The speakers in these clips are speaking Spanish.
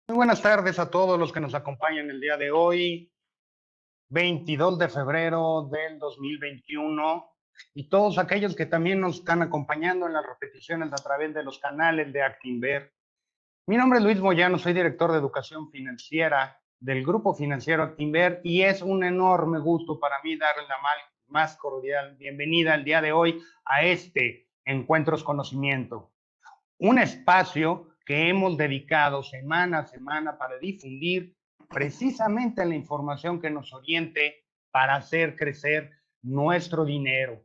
Muy buenas tardes a todos los que nos acompañan el día de hoy, 22 de febrero del 2021, y todos aquellos que también nos están acompañando en las repeticiones a través de los canales de Actinver. Mi nombre es Luis Moyano, soy director de educación financiera del Grupo Financiero Actinver y es un enorme gusto para mí darle la más cordial bienvenida el día de hoy a este Encuentros Conocimiento, un espacio que hemos dedicado semana a semana para difundir precisamente la información que nos oriente para hacer crecer nuestro dinero.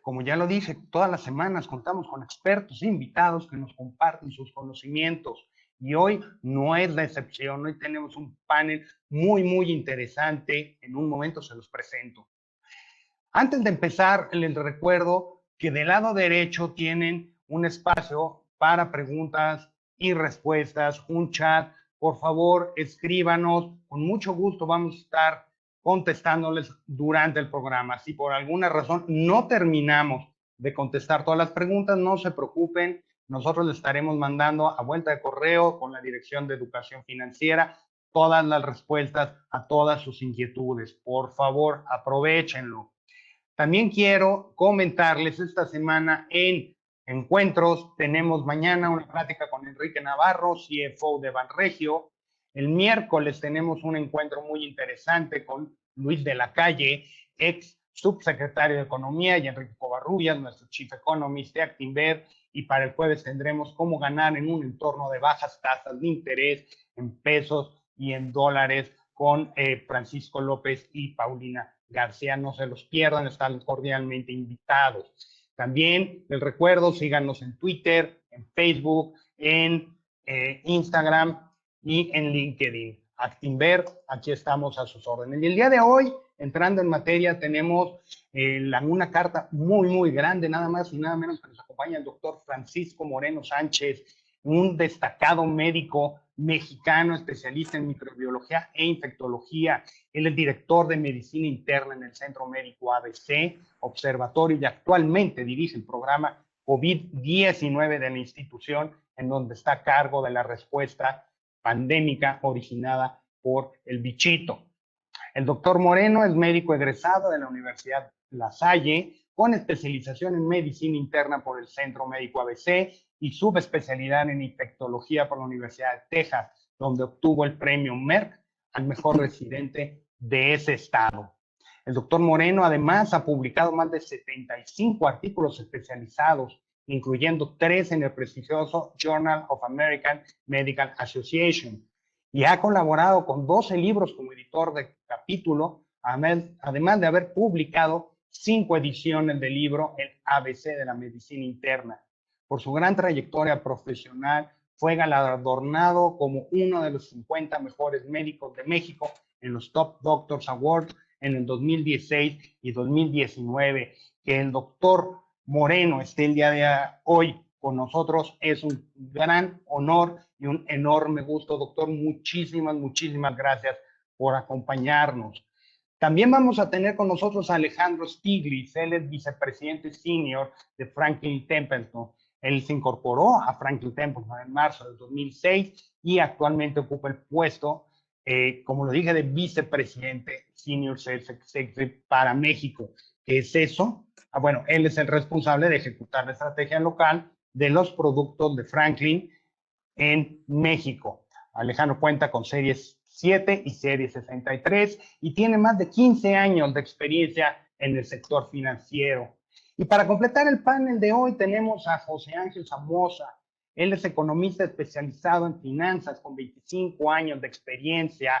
Como ya lo dije, todas las semanas contamos con expertos invitados que nos comparten sus conocimientos y hoy no es la excepción. Hoy tenemos un panel muy interesante. En un momento se los presento. Antes de empezar, les recuerdo que del lado derecho tienen un espacio para preguntas y respuestas, un chat. Por favor, escríbanos. Con mucho gusto vamos a estar contestándoles durante el programa. Si por alguna razón no terminamos de contestar todas las preguntas, no se preocupen. Nosotros les estaremos mandando a vuelta de correo con la Dirección de Educación Financiera todas las respuestas a todas sus inquietudes. Por favor, aprovechenlo. También quiero comentarles esta semana en Encuentros, tenemos mañana una plática con Enrique Navarro, CFO de Banregio. El miércoles tenemos un encuentro muy interesante con Luis de la Calle, ex subsecretario de Economía, y Enrique Covarrubias, nuestro Chief Economist de Actinver. Y para el jueves tendremos cómo ganar en un entorno de bajas tasas de interés en pesos y en dólares con Francisco López y Paulina García. No se los pierdan, están cordialmente invitados. También les recuerdo, síganos en Twitter, en Facebook, en Instagram y en LinkedIn. Actinver, aquí estamos a sus órdenes. Y el día de hoy, entrando en materia, tenemos una carta muy grande, nada más y nada menos que nos acompaña el doctor Francisco Moreno Sánchez, un destacado médico mexicano especialista en microbiología e infectología. Él es director de medicina interna en el Centro Médico ABC Observatorio y actualmente dirige el programa COVID-19 de la institución, en donde está a cargo de la respuesta pandémica originada por el bichito. El doctor Moreno es médico egresado de la Universidad La Salle, con especialización en medicina interna por el Centro Médico ABC y subespecialidad en infectología por la Universidad de Texas, donde obtuvo el premio Merck al mejor residente de ese estado. El doctor Moreno además ha publicado más de 75 artículos especializados, incluyendo 3 en el prestigioso Journal of American Medical Association, y ha colaborado con 12 libros como editor de capítulo, además de haber publicado 5 ediciones del libro El ABC de la Medicina Interna. Por su gran trayectoria profesional, fue galardonado como uno de los 50 mejores médicos de México en los Top Doctors Awards en el 2016 y 2019. Que el doctor Moreno esté el día de hoy con nosotros es un gran honor y un enorme gusto. Doctor, muchísimas gracias por acompañarnos. También vamos a tener con nosotros a Alejandro Stiglitz. Él es vicepresidente senior de Franklin Templeton. Él se incorporó a Franklin Templeton en marzo del 2006 y actualmente ocupa el puesto, como lo dije, de vicepresidente senior sales executive para México. ¿Qué es eso? Bueno, él es el responsable de ejecutar la estrategia local de los productos de Franklin en México. Alejandro cuenta con series 7 y serie 63 y tiene más de 15 años de experiencia en el sector financiero. Y para completar el panel de hoy tenemos a José Ángel Somoza. Él es economista especializado en finanzas con 25 años de experiencia,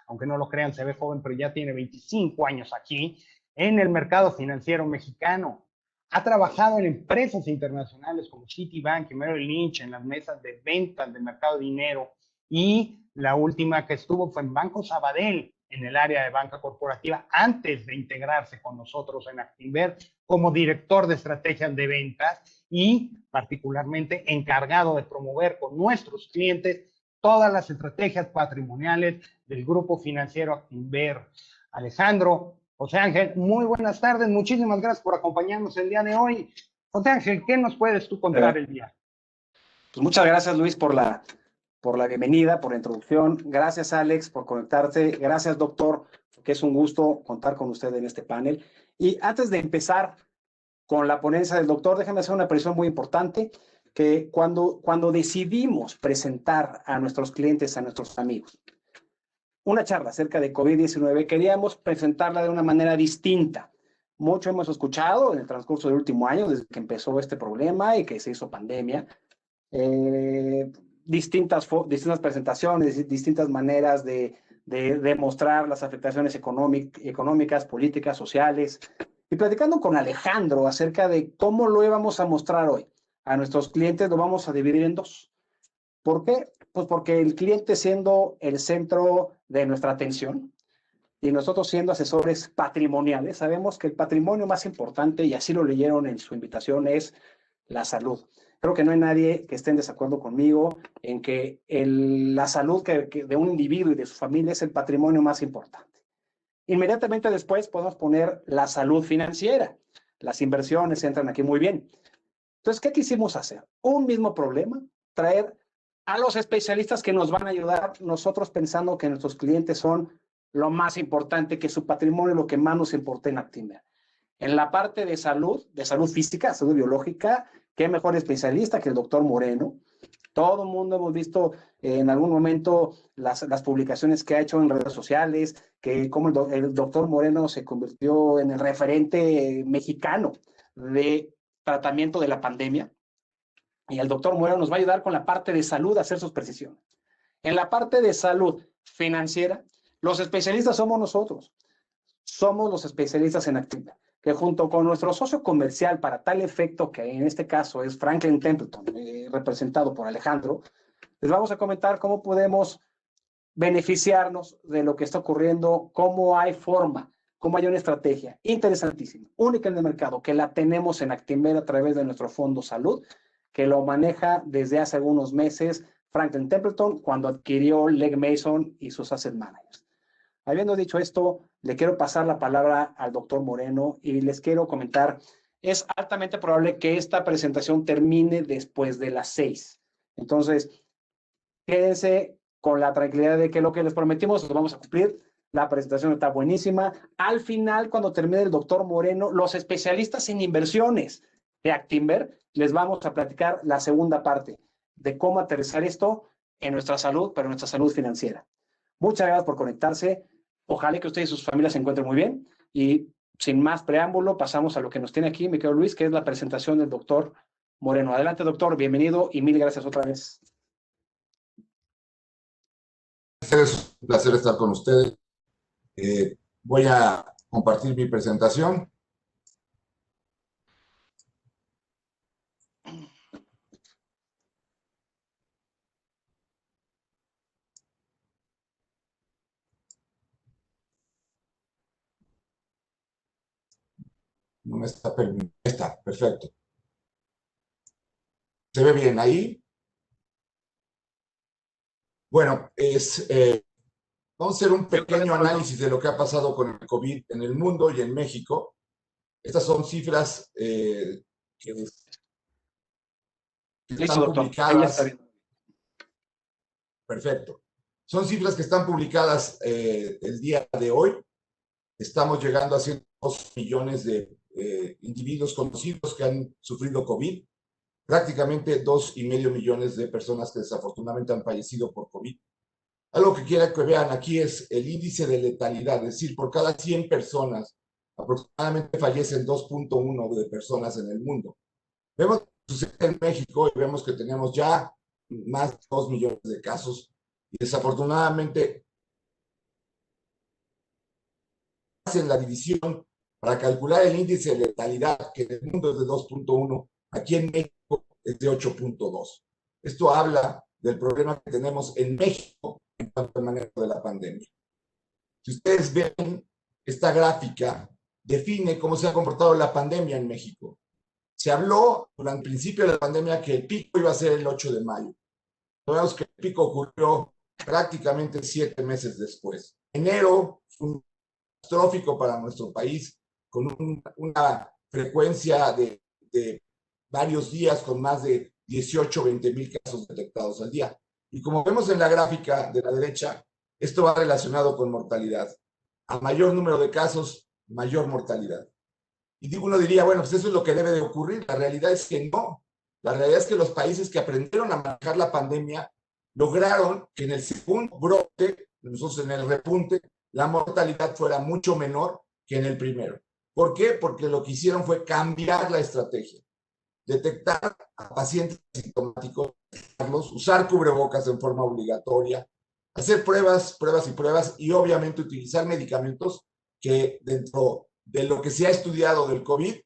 aunque no lo crean, se ve joven, pero ya tiene 25 años aquí en el mercado financiero mexicano. Ha trabajado en empresas internacionales como Citibank y Merrill Lynch en las mesas de ventas del mercado de dinero, y la última que estuvo fue en Banco Sabadell en el área de banca corporativa antes de integrarse con nosotros en Actinver como director de estrategias de ventas y particularmente encargado de promover con nuestros clientes todas las estrategias patrimoniales del grupo financiero Actinver. Alejandro, José Ángel, muy buenas tardes, muchísimas gracias por acompañarnos el día de hoy. José Ángel, ¿qué nos puedes tú contar el día? Pues muchas gracias, Luis, por la bienvenida, por la introducción. Gracias, Alex, por conectarte. Gracias, doctor, que es un gusto contar con usted en este panel. Y antes de empezar con la ponencia del doctor, déjame hacer una precisión muy importante, que cuando decidimos presentar a nuestros clientes, a nuestros amigos, una charla acerca de COVID-19, queríamos presentarla de una manera distinta. Mucho hemos escuchado en el transcurso del último año, desde que empezó este problema y que se hizo pandemia, distintas presentaciones, distintas maneras de demostrar las afectaciones económicas, políticas, sociales. Y platicando con Alejandro acerca de cómo lo íbamos a mostrar hoy a nuestros clientes, lo vamos a dividir en dos. ¿Por qué? Pues porque el cliente siendo el centro de nuestra atención y nosotros siendo asesores patrimoniales, sabemos que el patrimonio más importante, y así lo leyeron en su invitación, es la salud. Creo que no hay nadie que esté en desacuerdo conmigo en que la salud de un individuo y de su familia es el patrimonio más importante. Inmediatamente después podemos poner la salud financiera. Las inversiones entran aquí muy bien. Entonces, ¿qué quisimos hacer? Un mismo problema, traer a los especialistas que nos van a ayudar, nosotros pensando que nuestros clientes son lo más importante, que su patrimonio es lo que más nos importa en Actinver. En la parte de salud física, salud biológica, qué mejor especialista que el doctor Moreno. Todo el mundo hemos visto en algún momento las publicaciones que ha hecho en redes sociales, que como el doctor Moreno se convirtió en el referente mexicano de tratamiento de la pandemia. Y el doctor Moreno nos va a ayudar con la parte de salud a hacer sus precisiones. En la parte de salud financiera, los especialistas somos nosotros. Somos los especialistas en Actinver, que junto con nuestro socio comercial para tal efecto, que en este caso es Franklin Templeton, representado por Alejandro, les vamos a comentar cómo podemos beneficiarnos de lo que está ocurriendo, cómo hay forma, cómo hay una estrategia interesantísima, única en el mercado, que la tenemos en Actinver a través de nuestro fondo salud, que lo maneja desde hace algunos meses Franklin Templeton cuando adquirió Legg Mason y sus asset managers. Habiendo dicho esto, le quiero pasar la palabra al doctor Moreno y les quiero comentar, es altamente probable que esta presentación termine después de las 6. Entonces, quédense con la tranquilidad de que lo que les prometimos lo vamos a cumplir. La presentación está buenísima. Al final, cuando termine el doctor Moreno, los especialistas en inversiones de Actinver, les vamos a platicar la segunda parte de cómo aterrizar esto en nuestra salud, pero en nuestra salud financiera. Muchas gracias por conectarse. Ojalá que ustedes y sus familias se encuentren muy bien. Y sin más preámbulo, pasamos a lo que nos tiene aquí, mi querido Luis, que es la presentación del doctor Moreno. Adelante, doctor. Bienvenido y mil gracias otra vez. Es un placer estar con ustedes. Voy a compartir mi presentación. No me está permitiendo. Está, perfecto. ¿Se ve bien ahí? Bueno, vamos a hacer un pequeño análisis de lo que ha pasado con el COVID en el mundo y en México. Estas son cifras que están publicadas. Perfecto. Son cifras que están publicadas el día de hoy. Estamos llegando a 102 millones de individuos conocidos que han sufrido COVID. Prácticamente 2,5 millones de personas que desafortunadamente han fallecido por COVID. Algo que quiero que vean aquí es el índice de letalidad, es decir, por cada 100 personas, aproximadamente fallecen 2,1 de personas en el mundo. Vemos lo que sucede en México y vemos que tenemos ya más de 2 millones de casos y desafortunadamente hacen la división para calcular el índice de letalidad, que en el mundo es de 2,1, aquí en México es de 8,2. Esto habla del problema que tenemos en México en cuanto al manejo de la pandemia. Si ustedes ven esta gráfica, define cómo se ha comportado la pandemia en México. Se habló durante el principio de la pandemia que el pico iba a ser el 8 de mayo. Vemos que el pico ocurrió prácticamente 7 meses después. Enero fue un catastrófico para nuestro país, con una frecuencia de varios días con más de 18, 20 mil casos detectados al día. Y como vemos en la gráfica de la derecha, esto va relacionado con mortalidad. A mayor número de casos, mayor mortalidad. Y uno diría, bueno, pues eso es lo que debe de ocurrir. La realidad es que no. La realidad es que los países que aprendieron a manejar la pandemia lograron que en el segundo brote, nosotros en el repunte, la mortalidad fuera mucho menor que en el primero. ¿Por qué? Porque lo que hicieron fue cambiar la estrategia. Detectar a pacientes asintomáticos, usar cubrebocas en forma obligatoria, hacer pruebas y obviamente utilizar medicamentos que dentro de lo que se ha estudiado del COVID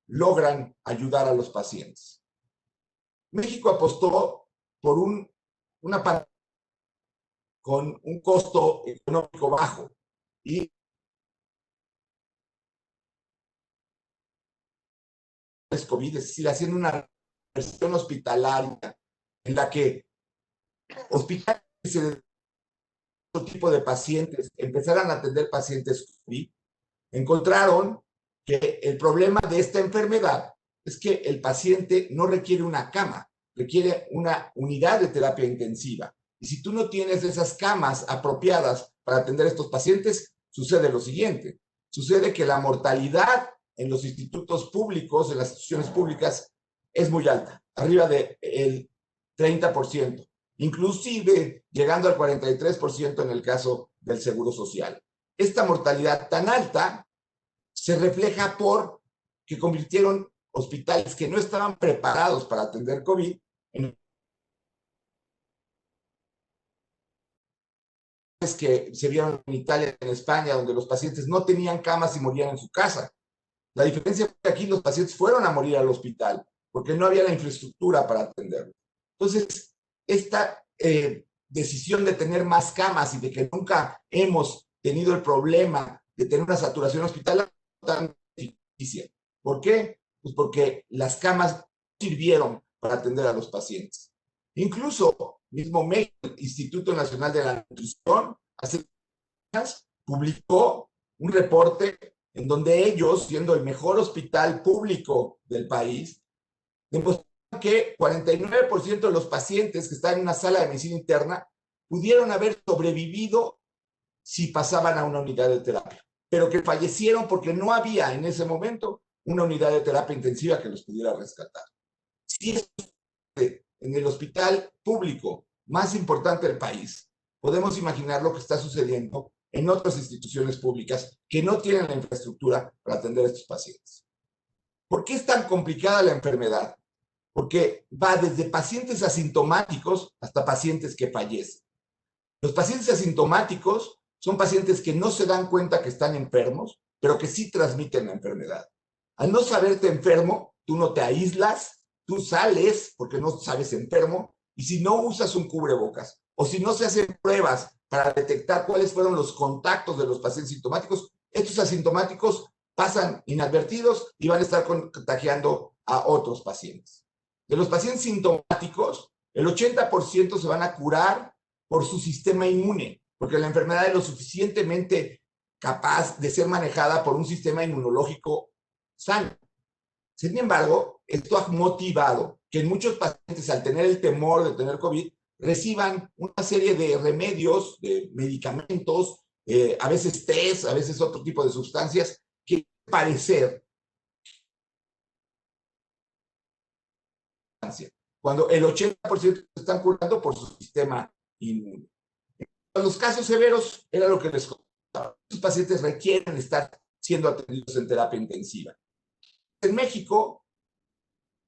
logran ayudar a los pacientes. México apostó por una pandemia con un costo económico bajo y COVID, es decir, haciendo una versión hospitalaria en la que hospitales de otro tipo de pacientes empezaran a atender pacientes COVID, encontraron que el problema de esta enfermedad es que el paciente no requiere una cama, requiere una unidad de terapia intensiva. Y si tú no tienes esas camas apropiadas para atender a estos pacientes, sucede lo siguiente. Sucede que la mortalidad en los institutos públicos, en las instituciones públicas, es muy alta, arriba del 30%, inclusive llegando al 43% en el caso del Seguro Social. Esta mortalidad tan alta se refleja por que convirtieron hospitales que no estaban preparados para atender COVID en que se vieron en Italia, en España, donde los pacientes no tenían camas y morían en su casa. La diferencia es que aquí los pacientes fueron a morir al hospital porque no había la infraestructura para atenderlos. Entonces, esta decisión de tener más camas y de que nunca hemos tenido el problema de tener una saturación hospitalaria tan difícil. ¿Por qué? Pues porque las camas sirvieron para atender a los pacientes. Incluso, mismo México, el Instituto Nacional de la Nutrición, hace años publicó un reporte en donde ellos, siendo el mejor hospital público del país, demostraron que 49% de los pacientes que están en una sala de medicina interna pudieron haber sobrevivido si pasaban a una unidad de terapia, pero que fallecieron porque no había en ese momento una unidad de terapia intensiva que los pudiera rescatar. Si es en el hospital público más importante del país, podemos imaginar lo que está sucediendo en otras instituciones públicas que no tienen la infraestructura para atender a estos pacientes. ¿Por qué es tan complicada la enfermedad? Porque va desde pacientes asintomáticos hasta pacientes que fallecen. Los pacientes asintomáticos son pacientes que no se dan cuenta que están enfermos, pero que sí transmiten la enfermedad. Al no saberte enfermo, tú no te aíslas, tú sales porque no sabes enfermo, y si no usas un cubrebocas, o si no se hacen pruebas para detectar cuáles fueron los contactos de los pacientes sintomáticos, estos asintomáticos pasan inadvertidos y van a estar contagiando a otros pacientes. De los pacientes sintomáticos, el 80% se van a curar por su sistema inmune, porque la enfermedad es lo suficientemente capaz de ser manejada por un sistema inmunológico sano. Sin embargo, esto ha motivado que en muchos pacientes, al tener el temor de tener COVID, reciban una serie de remedios, de medicamentos, a veces test, a veces otro tipo de sustancias, que parecer cuando el 80% se están curando por su sistema inmune. En los casos severos, era lo que les contaba. Estos pacientes requieren estar siendo atendidos en terapia intensiva. En México,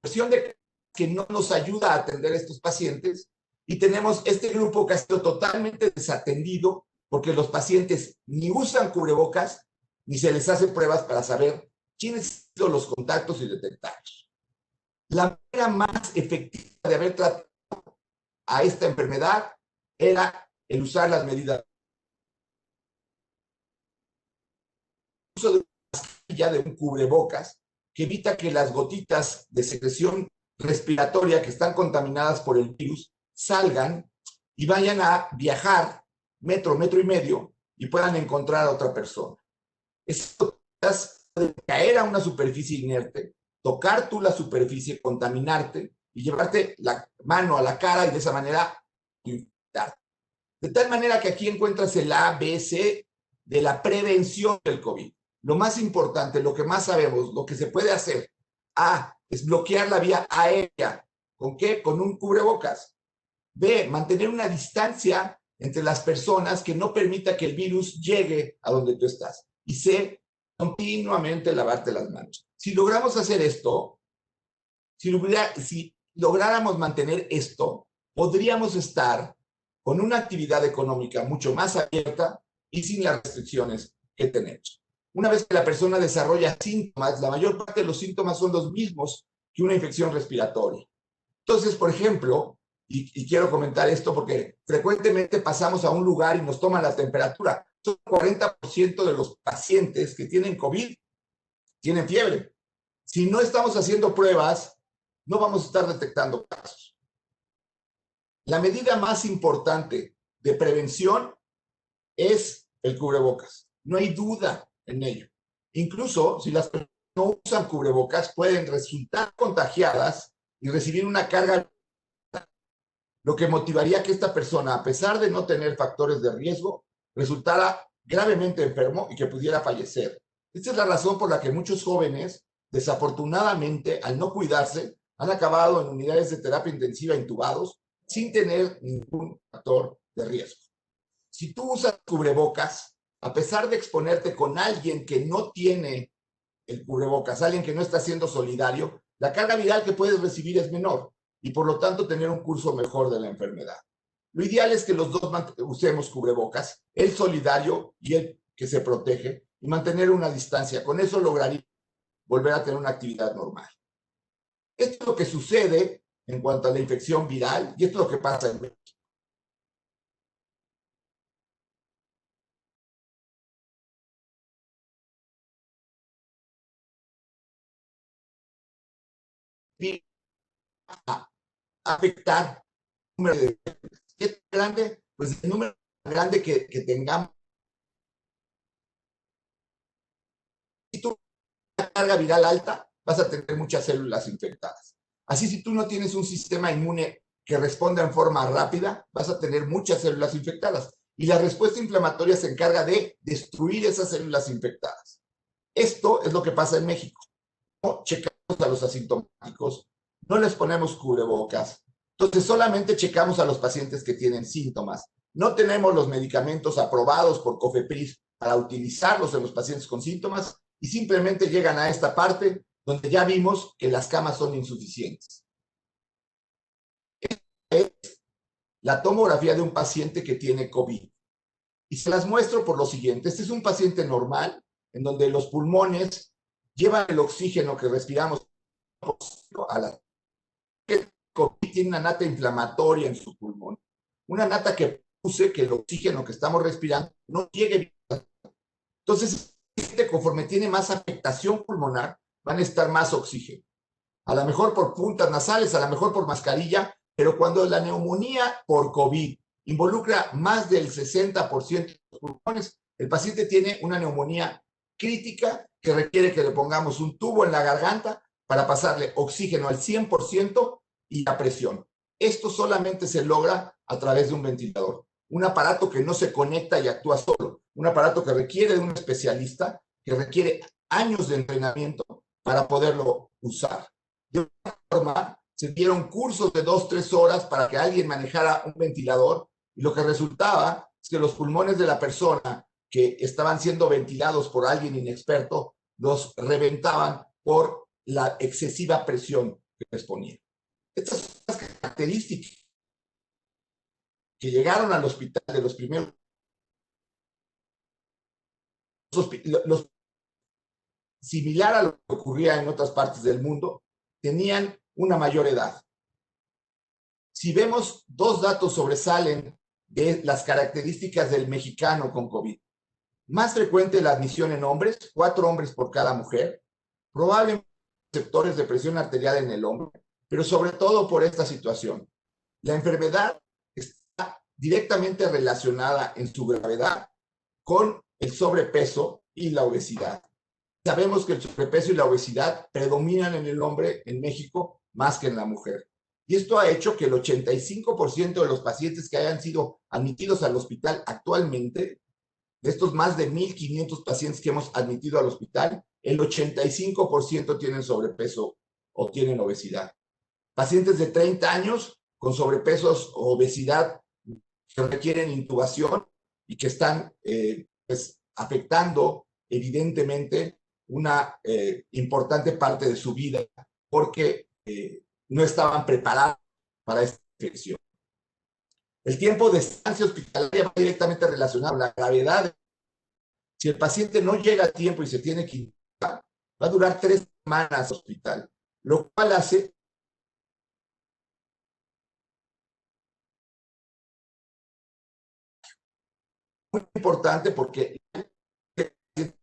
la versión de que no nos ayuda a atender a estos pacientes, y tenemos este grupo que ha sido totalmente desatendido porque los pacientes ni usan cubrebocas ni se les hace pruebas para saber quiénes son los contactos y detectarlos. La manera más efectiva de haber tratado a esta enfermedad era el usar las medidas. El uso de una mascarilla, de un cubrebocas, que evita que las gotitas de secreción respiratoria que están contaminadas por el virus salgan y vayan a viajar metro y medio y puedan encontrar a otra persona. Esas gotitas pueden caer a una superficie inerte, tocar tú la superficie, contaminarte y llevarte la mano a la cara y de esa manera capacitarte. De tal manera que aquí encuentras el A, B, C de la prevención del COVID. Lo más importante, lo que más sabemos, lo que se puede hacer, A, es bloquear la vía aérea. ¿Con qué? Con un cubrebocas. B, mantener una distancia entre las personas que no permita que el virus llegue a donde tú estás. Y C, continuamente lavarte las manos. Si logramos hacer esto, si lográramos mantener esto, podríamos estar con una actividad económica mucho más abierta y sin las restricciones que tenemos. Una vez que la persona desarrolla síntomas, la mayor parte de los síntomas son los mismos que una infección respiratoria. Entonces, por ejemplo, y quiero comentar esto porque frecuentemente pasamos a un lugar y nos toman la temperatura. El 40% de los pacientes que tienen COVID tienen fiebre. Si no estamos haciendo pruebas, no vamos a estar detectando casos. La medida más importante de prevención es el cubrebocas. No hay duda en ello. Incluso si las personas no usan cubrebocas, pueden resultar contagiadas y recibir una carga, lo que motivaría que esta persona, a pesar de no tener factores de riesgo, resultara gravemente enfermo y que pudiera fallecer. Esta es la razón por la que muchos jóvenes, desafortunadamente, al no cuidarse, han acabado en unidades de terapia intensiva intubados sin tener ningún factor de riesgo. Si tú usas cubrebocas, a pesar de exponerte con alguien que no tiene el cubrebocas, alguien que no está siendo solidario, la carga viral que puedes recibir es menor y por lo tanto tener un curso mejor de la enfermedad. Lo ideal es que los dos usemos cubrebocas, el solidario y el que se protege, y mantener una distancia. Con eso lograría volver a tener una actividad normal. Esto es lo que sucede en cuanto a la infección viral y esto es lo que pasa en México. A afectar el número de es grande, pues el número grande que tengamos. Si tú tienes una carga viral alta, vas a tener muchas células infectadas. Así, si tú no tienes un sistema inmune que responda en forma rápida, vas a tener muchas células infectadas. Y la respuesta inflamatoria se encarga de destruir esas células infectadas. Esto es lo que pasa en México. No checamos a los asintomáticos, no les ponemos cubrebocas. Entonces, solamente checamos a los pacientes que tienen síntomas. No tenemos los medicamentos aprobados por COFEPRIS para utilizarlos en los pacientes con síntomas y simplemente llegan a esta parte donde ya vimos que las camas son insuficientes. Esta es la tomografía de un paciente que tiene COVID. Y se las muestro por lo siguiente. Este es un paciente normal en donde los pulmones llevan el oxígeno que respiramos a la... El COVID tiene una nata inflamatoria en su pulmón. Una nata que produce que el oxígeno que estamos respirando no llegue bien. Entonces, conforme tiene más afectación pulmonar, van a estar más oxígeno. A lo mejor por puntas nasales, a lo mejor por mascarilla, pero cuando la neumonía por COVID involucra más del 60% de los pulmones, el paciente tiene una neumonía crítica que requiere que le pongamos un tubo en la garganta para pasarle oxígeno al 100% y la presión. Esto solamente se logra a través de un ventilador, un aparato que no se conecta y actúa solo, un aparato que requiere de un especialista, que requiere años de entrenamiento para poderlo usar. De una forma, se dieron cursos de 2-3 horas para que alguien manejara un ventilador y lo que resultaba es que los pulmones de la persona que estaban siendo ventilados por alguien inexperto los reventaban por la excesiva presión que les ponían. Estas son las características que llegaron al hospital de los primeros similar a lo que ocurría en otras partes del mundo, tenían una mayor edad. Si vemos, dos datos sobresalen de las características del mexicano con COVID. Más frecuente la admisión en hombres, 4 hombres por cada mujer, probablemente receptores de presión arterial en el hombre, pero sobre todo por esta situación. La enfermedad está directamente relacionada en su gravedad con el sobrepeso y la obesidad. Sabemos que el sobrepeso y la obesidad predominan en el hombre en México más que en la mujer. Y esto ha hecho que el 85% de los pacientes que hayan sido admitidos al hospital actualmente, de estos más de 1,500 pacientes que hemos admitido al hospital, el 85% tienen sobrepeso o tienen obesidad. Pacientes de 30 años con sobrepesos o obesidad que requieren intubación y que están pues, afectando evidentemente una importante parte de su vida porque no estaban preparados para esta infección. El tiempo de estancia hospitalaria va directamente relacionado con la gravedad. Si el paciente no llega a tiempo y se tiene que intubar, va a durar 3 semanas en el hospital, lo cual hace muy importante porque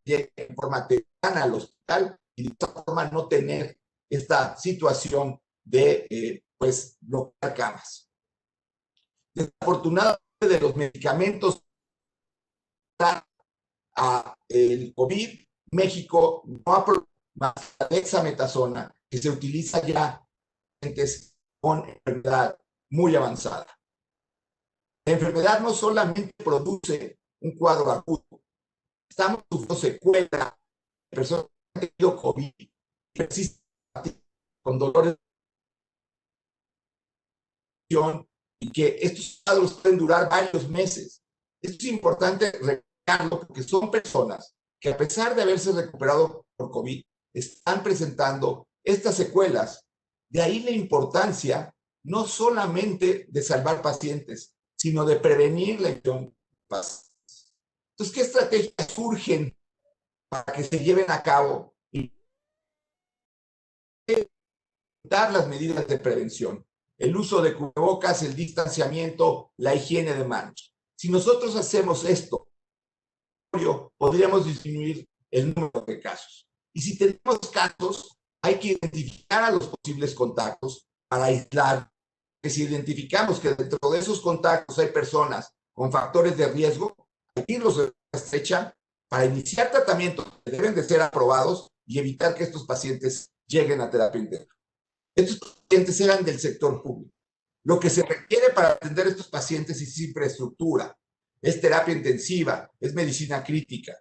llega en forma temprana al hospital y de esta forma no tener esta situación de pues bloquear camas. Desafortunadamente de los medicamentos a el COVID, México no ha probado más la dexametasona, que se utiliza ya en pacientes con enfermedad muy avanzada. La enfermedad no solamente produce un cuadro agudo, estamos sufriendo secuelas de personas que han tenido COVID, persisten con dolores y que estos cuadros pueden durar varios meses. Esto es importante recalcarlo porque son personas que a pesar de haberse recuperado por COVID, están presentando estas secuelas. De ahí la importancia no solamente de salvar pacientes, sino de prevenir la infección de pacientes. Entonces, ¿qué estrategias surgen para que se lleven a cabo y dar las medidas de prevención? El uso de cubrebocas, el distanciamiento, la higiene de manos. Si nosotros hacemos esto, podríamos disminuir el número de casos. Y si tenemos casos, hay que identificar a los posibles contactos para aislar. Que si identificamos que dentro de esos contactos hay personas con factores de riesgo, hay que irlos de estrecha para iniciar tratamientos que deben de ser aprobados y evitar que estos pacientes lleguen a terapia intensiva. Estos pacientes eran del sector público. Lo que se requiere para atender a estos pacientes es infraestructura, es terapia intensiva, es medicina crítica.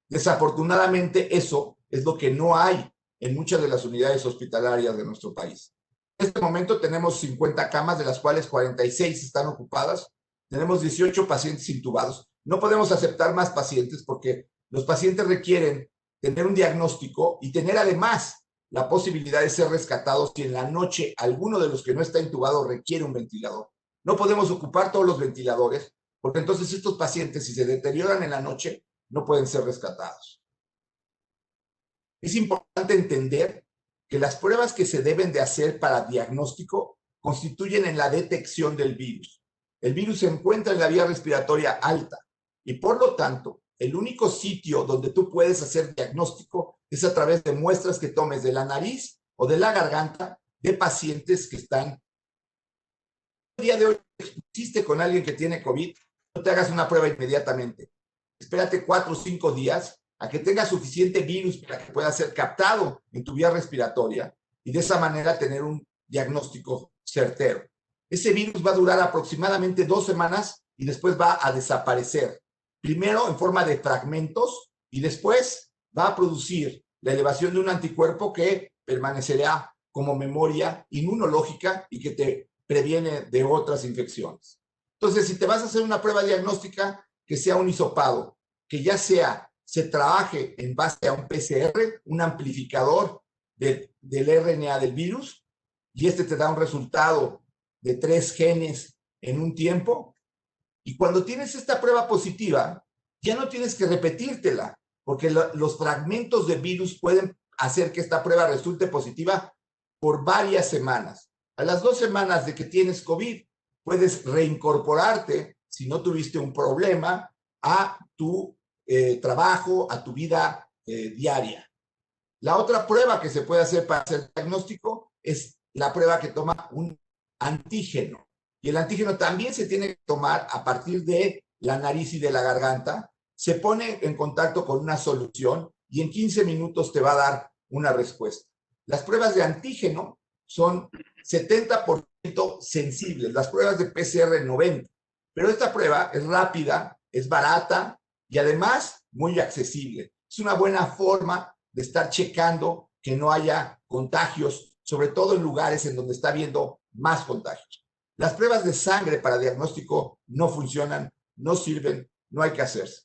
Desafortunadamente, eso es lo que no hay en muchas de las unidades hospitalarias de nuestro país. En este momento tenemos 50 camas, de las cuales 46 están ocupadas. Tenemos 18 pacientes intubados. No podemos aceptar más pacientes porque los pacientes requieren tener un diagnóstico y tener además la posibilidad de ser rescatados si en la noche alguno de los que no está intubado requiere un ventilador. No podemos ocupar todos los ventiladores porque entonces estos pacientes, si se deterioran en la noche, no pueden ser rescatados. Es importante entender que las pruebas que se deben de hacer para diagnóstico constituyen en la detección del virus. El virus se encuentra en la vía respiratoria alta y por lo tanto, el único sitio donde tú puedes hacer diagnóstico es a través de muestras que tomes de la nariz o de la garganta de pacientes que están. El día de hoy expusiste con alguien que tiene COVID, no te hagas una prueba inmediatamente. Espérate 4 o 5 días a que tenga suficiente virus para que pueda ser captado en tu vía respiratoria y de esa manera tener un diagnóstico certero. Ese virus va a durar aproximadamente 2 semanas y después va a desaparecer. Primero en forma de fragmentos y después va a producir la elevación de un anticuerpo que permanecerá como memoria inmunológica y que te previene de otras infecciones. Entonces, si te vas a hacer una prueba diagnóstica, que sea un hisopado, que ya sea se trabaje en base a un PCR, un amplificador del RNA del virus, y este te da un resultado de 3 genes en un tiempo. Y cuando tienes esta prueba positiva, ya no tienes que repetírtela, porque los fragmentos de virus pueden hacer que esta prueba resulte positiva por varias semanas. A las 2 semanas de que tienes COVID, puedes reincorporarte, si no tuviste un problema, a tu trabajo, a tu vida diaria. La otra prueba que se puede hacer para hacer diagnóstico es la prueba que toma un antígeno. Y el antígeno también se tiene que tomar a partir de la nariz y de la garganta. Se pone en contacto con una solución y en 15 minutos te va a dar una respuesta. Las pruebas de antígeno son 70% sensibles, las pruebas de PCR 90%. Pero esta prueba es rápida, es barata y además muy accesible. Es una buena forma de estar checando que no haya contagios, sobre todo en lugares en donde está habiendo más contagios. Las pruebas de sangre para diagnóstico no funcionan, no sirven, no hay que hacerse.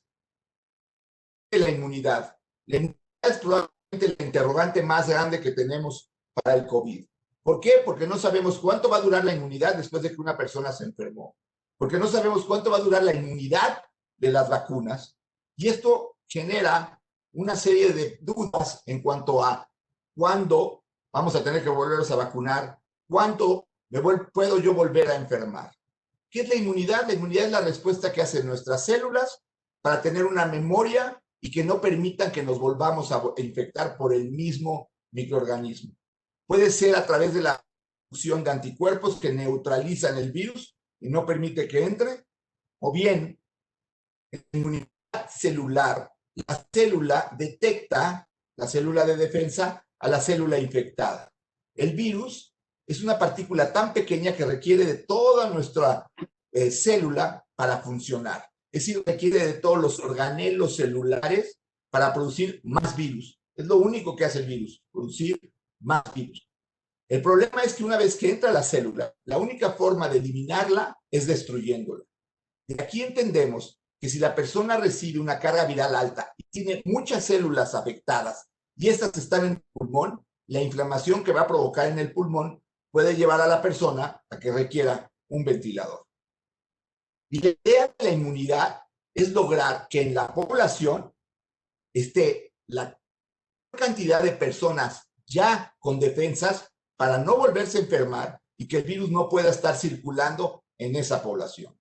La inmunidad es probablemente la interrogante más grande que tenemos para el COVID. ¿Por qué? Porque no sabemos cuánto va a durar la inmunidad después de que una persona se enfermó. Porque no sabemos cuánto va a durar la inmunidad de las vacunas. Y esto genera una serie de dudas en cuanto a cuándo vamos a tener que volvernos a vacunar, cuánto puedo yo volver a enfermar. ¿Qué es la inmunidad? La inmunidad es la respuesta que hacen nuestras células para tener una memoria y que no permitan que nos volvamos a infectar por el mismo microorganismo. Puede ser a través de la producción de anticuerpos que neutralizan el virus y no permite que entre, o bien en la inmunidad celular. La célula detecta, la célula de defensa, a la célula infectada. El virus es una partícula tan pequeña que requiere de toda nuestra célula para funcionar. Es decir, requiere de todos los organelos celulares para producir más virus. Es lo único que hace el virus, producir más virus. El problema es que una vez que entra la célula, la única forma de eliminarla es destruyéndola. De aquí entendemos que si la persona recibe una carga viral alta y tiene muchas células afectadas y estas están en el pulmón, la inflamación que va a provocar en el pulmón puede llevar a la persona a que requiera un ventilador. Y la idea de la inmunidad es lograr que en la población esté la cantidad de personas ya con defensas para no volverse a enfermar y que el virus no pueda estar circulando en esa población.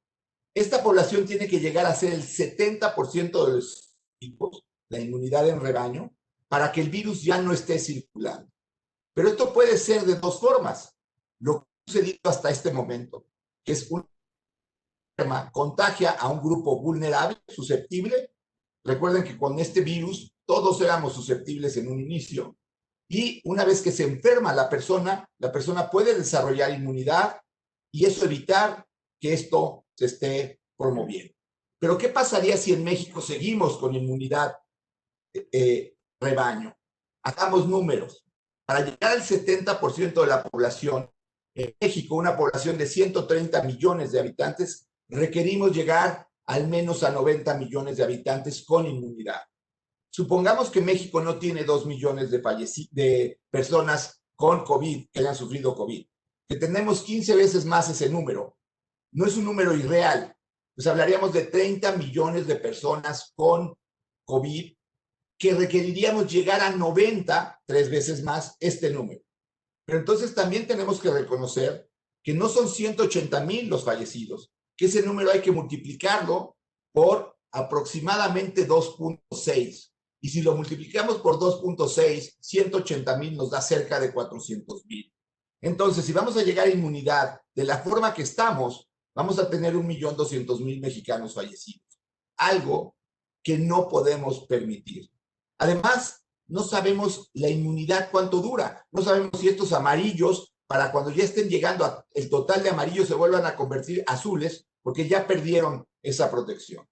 Esta población tiene que llegar a ser el 70% de los tipos, la inmunidad en rebaño, para que el virus ya no esté circulando. Pero esto puede ser de dos formas. Lo que ha sucedido hasta este momento, que es un contagia a un grupo vulnerable, susceptible. Recuerden que con este virus todos éramos susceptibles en un inicio. Y una vez que se enferma la persona puede desarrollar inmunidad y eso evitar que esto se esté promoviendo. Pero ¿qué pasaría si en México seguimos con inmunidad rebaño? Hagamos números. Para llegar al 70% de la población, en México, una población de 130 millones de habitantes, requerimos llegar al menos a 90 millones de habitantes con inmunidad. Supongamos que México no tiene 2 millones de personas con COVID, que hayan sufrido COVID, que tenemos 15 veces más ese número. No es un número irreal. Pues hablaríamos de 30 millones de personas con COVID que requeriríamos llegar a 90, 3 veces más este número. Pero entonces también tenemos que reconocer que no son 180,000 los fallecidos, que ese número hay que multiplicarlo por aproximadamente 2.6. Y si lo multiplicamos por 2.6, 180,000 nos da cerca de 400,000. Entonces, si vamos a llegar a inmunidad de la forma que estamos, vamos a tener 1.200.000 mexicanos fallecidos. Algo que no podemos permitir. Además, no sabemos la inmunidad cuánto dura. No sabemos si estos amarillos, para cuando ya estén llegando a el total de amarillos, se vuelvan a convertir azules, porque ya perdieron esa protección.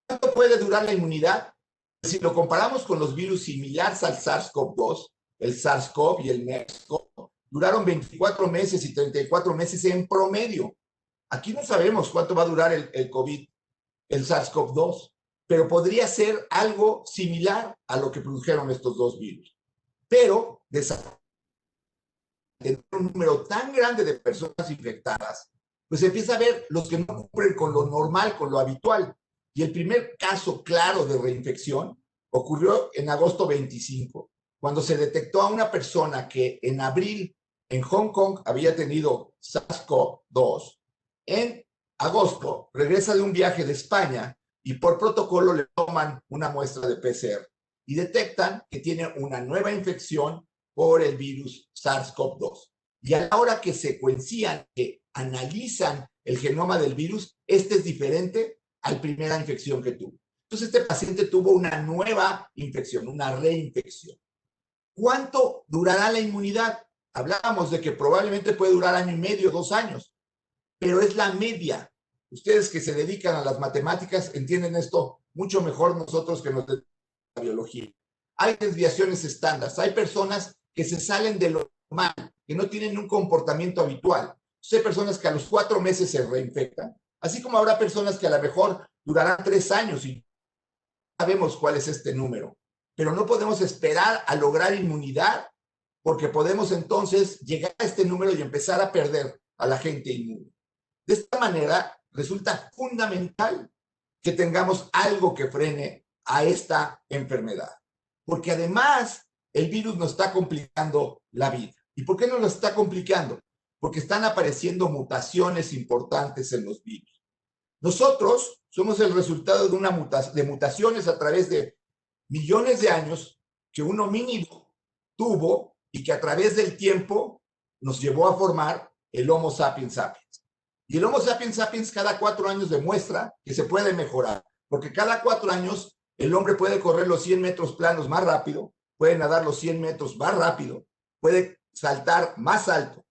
¿Cuánto puede durar la inmunidad? Si lo comparamos con los virus similares al SARS-CoV-2, el SARS-CoV y el MERS-CoV, duraron 24 meses y 34 meses en promedio. Aquí no sabemos cuánto va a durar el COVID, el SARS-CoV-2, pero podría ser algo similar a lo que produjeron estos dos virus. Pero, de un número tan grande de personas infectadas, pues empieza a ver los que no cumplen con lo normal, con lo habitual. Y el primer caso claro de reinfección ocurrió en agosto 25, cuando se detectó a una persona que en abril en Hong Kong había tenido SARS-CoV-2. En agosto regresa de un viaje de España y por protocolo le toman una muestra de PCR y detectan que tiene una nueva infección por el virus SARS-CoV-2. Y a la hora que secuencian, que analizan el genoma del virus, este es diferente a la primera infección que tuvo. Entonces este paciente tuvo una nueva infección, una reinfección. ¿Cuánto durará la inmunidad? Hablábamos de que probablemente puede durar año y medio, 2 años, pero es la media. Ustedes que se dedican a las matemáticas entienden esto mucho mejor nosotros que nos dedicamos a la biología. Hay desviaciones estándar, hay personas que se salen de lo normal, que no tienen un comportamiento habitual. Hay personas que a los 4 meses se reinfectan, así como habrá personas que a lo mejor durarán 3 años y sabemos cuál es este número, pero no podemos esperar a lograr inmunidad porque podemos entonces llegar a este número y empezar a perder a la gente inmune. De esta manera, resulta fundamental que tengamos algo que frene a esta enfermedad, porque además el virus nos está complicando la vida. ¿Y por qué nos lo está complicando? Porque están apareciendo mutaciones importantes en los virus. Nosotros somos el resultado de de mutaciones a través de millones de años que un homínido tuvo y que a través del tiempo nos llevó a formar el Homo sapiens sapiens. Y el Homo sapiens sapiens cada 4 años demuestra que se puede mejorar, porque cada 4 años el hombre puede correr los 100 metros planos más rápido, puede nadar los 100 metros más rápido, puede saltar más alto.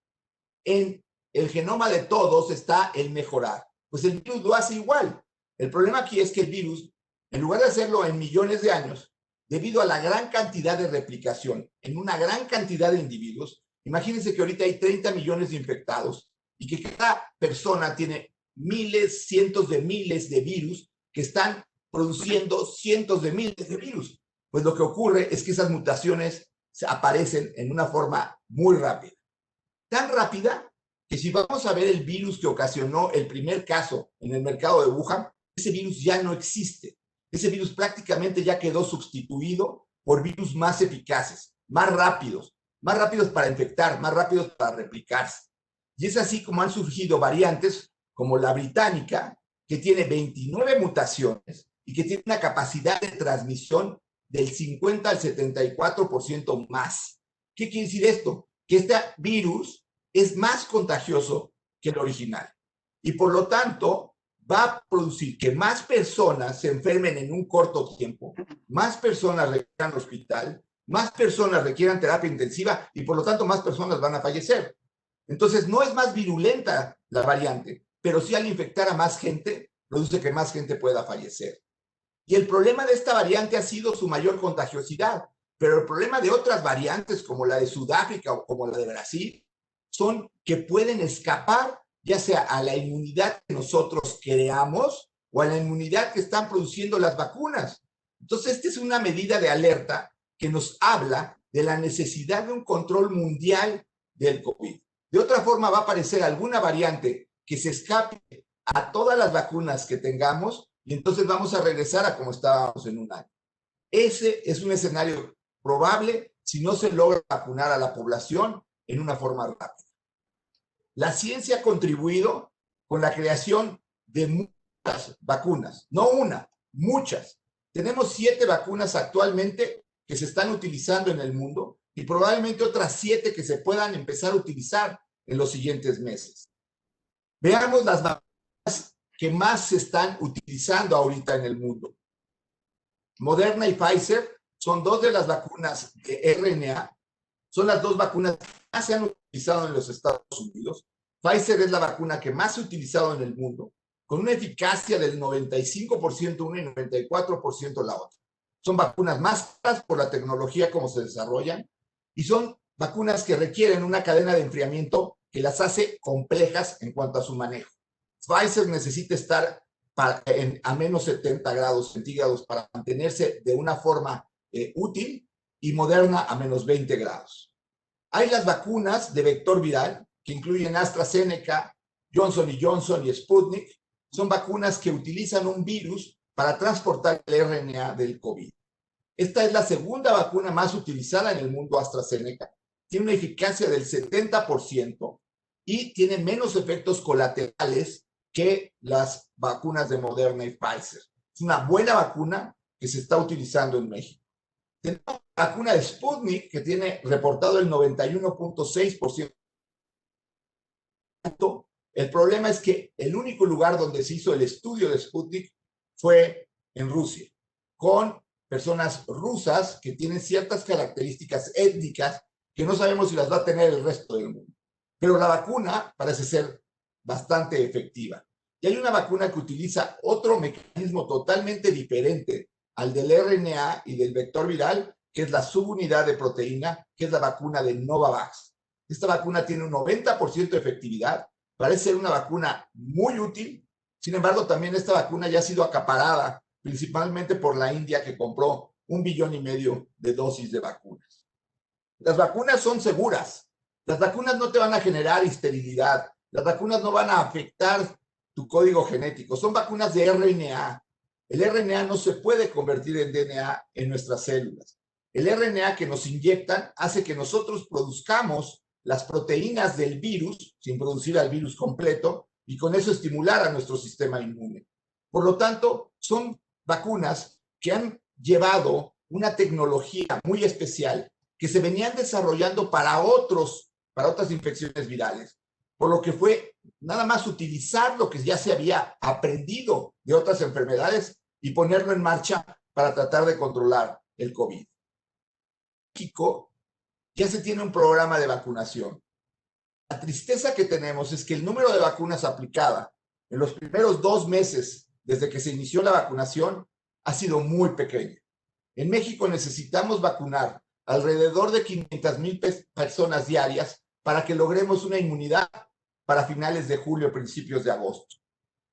En el genoma de todos está el mejorar. Pues el virus lo hace igual. El problema aquí es que el virus, en lugar de hacerlo en millones de años, debido a la gran cantidad de replicación en una gran cantidad de individuos, imagínense que ahorita hay 30 millones de infectados y que cada persona tiene miles, cientos de miles de virus que están produciendo cientos de miles de virus. Pues lo que ocurre es que esas mutaciones aparecen en una forma muy rápida. Tan rápida que si vamos a ver el virus que ocasionó el primer caso en el mercado de Wuhan, ese virus ya no existe. Ese virus prácticamente ya quedó sustituido por virus más eficaces, más rápidos para infectar, más rápidos para replicarse. Y es así como han surgido variantes como la británica, que tiene 29 mutaciones y que tiene una capacidad de transmisión del 50 al 74% más. ¿Qué quiere decir esto? Que este virus es más contagioso que el original. Y por lo tanto, va a producir que más personas se enfermen en un corto tiempo, más personas requieran hospital, más personas requieran terapia intensiva y por lo tanto más personas van a fallecer. Entonces, no es más virulenta la variante, pero sí al infectar a más gente, produce que más gente pueda fallecer. Y el problema de esta variante ha sido su mayor contagiosidad, pero el problema de otras variantes como la de Sudáfrica o como la de Brasil son que pueden escapar ya sea a la inmunidad que nosotros creamos o a la inmunidad que están produciendo las vacunas. Entonces, esta es una medida de alerta que nos habla de la necesidad de un control mundial del COVID. De otra forma, va a aparecer alguna variante que se escape a todas las vacunas que tengamos y entonces vamos a regresar a como estábamos en un año. Ese es un escenario probable si no se logra vacunar a la población en una forma rápida. La ciencia ha contribuido con la creación de muchas vacunas, no una, muchas. Tenemos 7 vacunas actualmente que se están utilizando en el mundo y probablemente otras 7 que se puedan empezar a utilizar en los siguientes meses. Veamos las vacunas que más se están utilizando ahorita en el mundo. Moderna y Pfizer son 2 de las vacunas de RNA, son las 2 vacunas que más se han utilizado en los Estados Unidos. Pfizer es la vacuna que más se ha utilizado en el mundo, con una eficacia del 95% una y 94% la otra. Son vacunas más caras por la tecnología como se desarrollan y son vacunas que requieren una cadena de enfriamiento que las hace complejas en cuanto a su manejo. Pfizer necesita estar a menos 70 grados centígrados para mantenerse de una forma útil y Moderna a menos 20 grados. Hay las vacunas de vector viral que incluyen AstraZeneca, Johnson & Johnson y Sputnik. Son vacunas que utilizan un virus para transportar el RNA del COVID. Esta es la segunda vacuna más utilizada en el mundo, AstraZeneca. Tiene una eficacia del 70% y tiene menos efectos colaterales que las vacunas de Moderna y Pfizer. Es una buena vacuna que se está utilizando en México. Tenemos la vacuna de Sputnik que tiene reportado el 91.6%. El problema es que el único lugar donde se hizo el estudio de Sputnik fue en Rusia, con personas rusas que tienen ciertas características étnicas que no sabemos si las va a tener el resto del mundo. Pero la vacuna parece ser bastante efectiva. Y hay una vacuna que utiliza otro mecanismo totalmente diferente al del RNA y del vector viral, que es la subunidad de proteína, que es la vacuna de Novavax. Esta vacuna tiene un 90% de efectividad, parece ser una vacuna muy útil. Sin embargo, también esta vacuna ya ha sido acaparada, principalmente por la India, que compró 1,5 billones de dosis de vacunas. Las vacunas son seguras. Las vacunas no te van a generar esterilidad. Las vacunas no van a afectar tu código genético. Son vacunas de RNA. El RNA no se puede convertir en DNA en nuestras células. El RNA que nos inyectan hace que nosotros produzcamos las proteínas del virus, sin producir al virus completo, y con eso estimular a nuestro sistema inmune. Por lo tanto, son vacunas que han llevado una tecnología muy especial que se venían desarrollando para otras infecciones virales, por lo que fue nada más utilizar lo que ya se había aprendido de otras enfermedades y ponerlo en marcha para tratar de controlar el COVID. En México ya se tiene un programa de vacunación. La tristeza que tenemos es que el número de vacunas aplicada en los primeros 2 meses desde que se inició la vacunación ha sido muy pequeña. En México necesitamos vacunar alrededor de 500,000 personas diarias para que logremos una inmunidad para finales de julio, principios de agosto.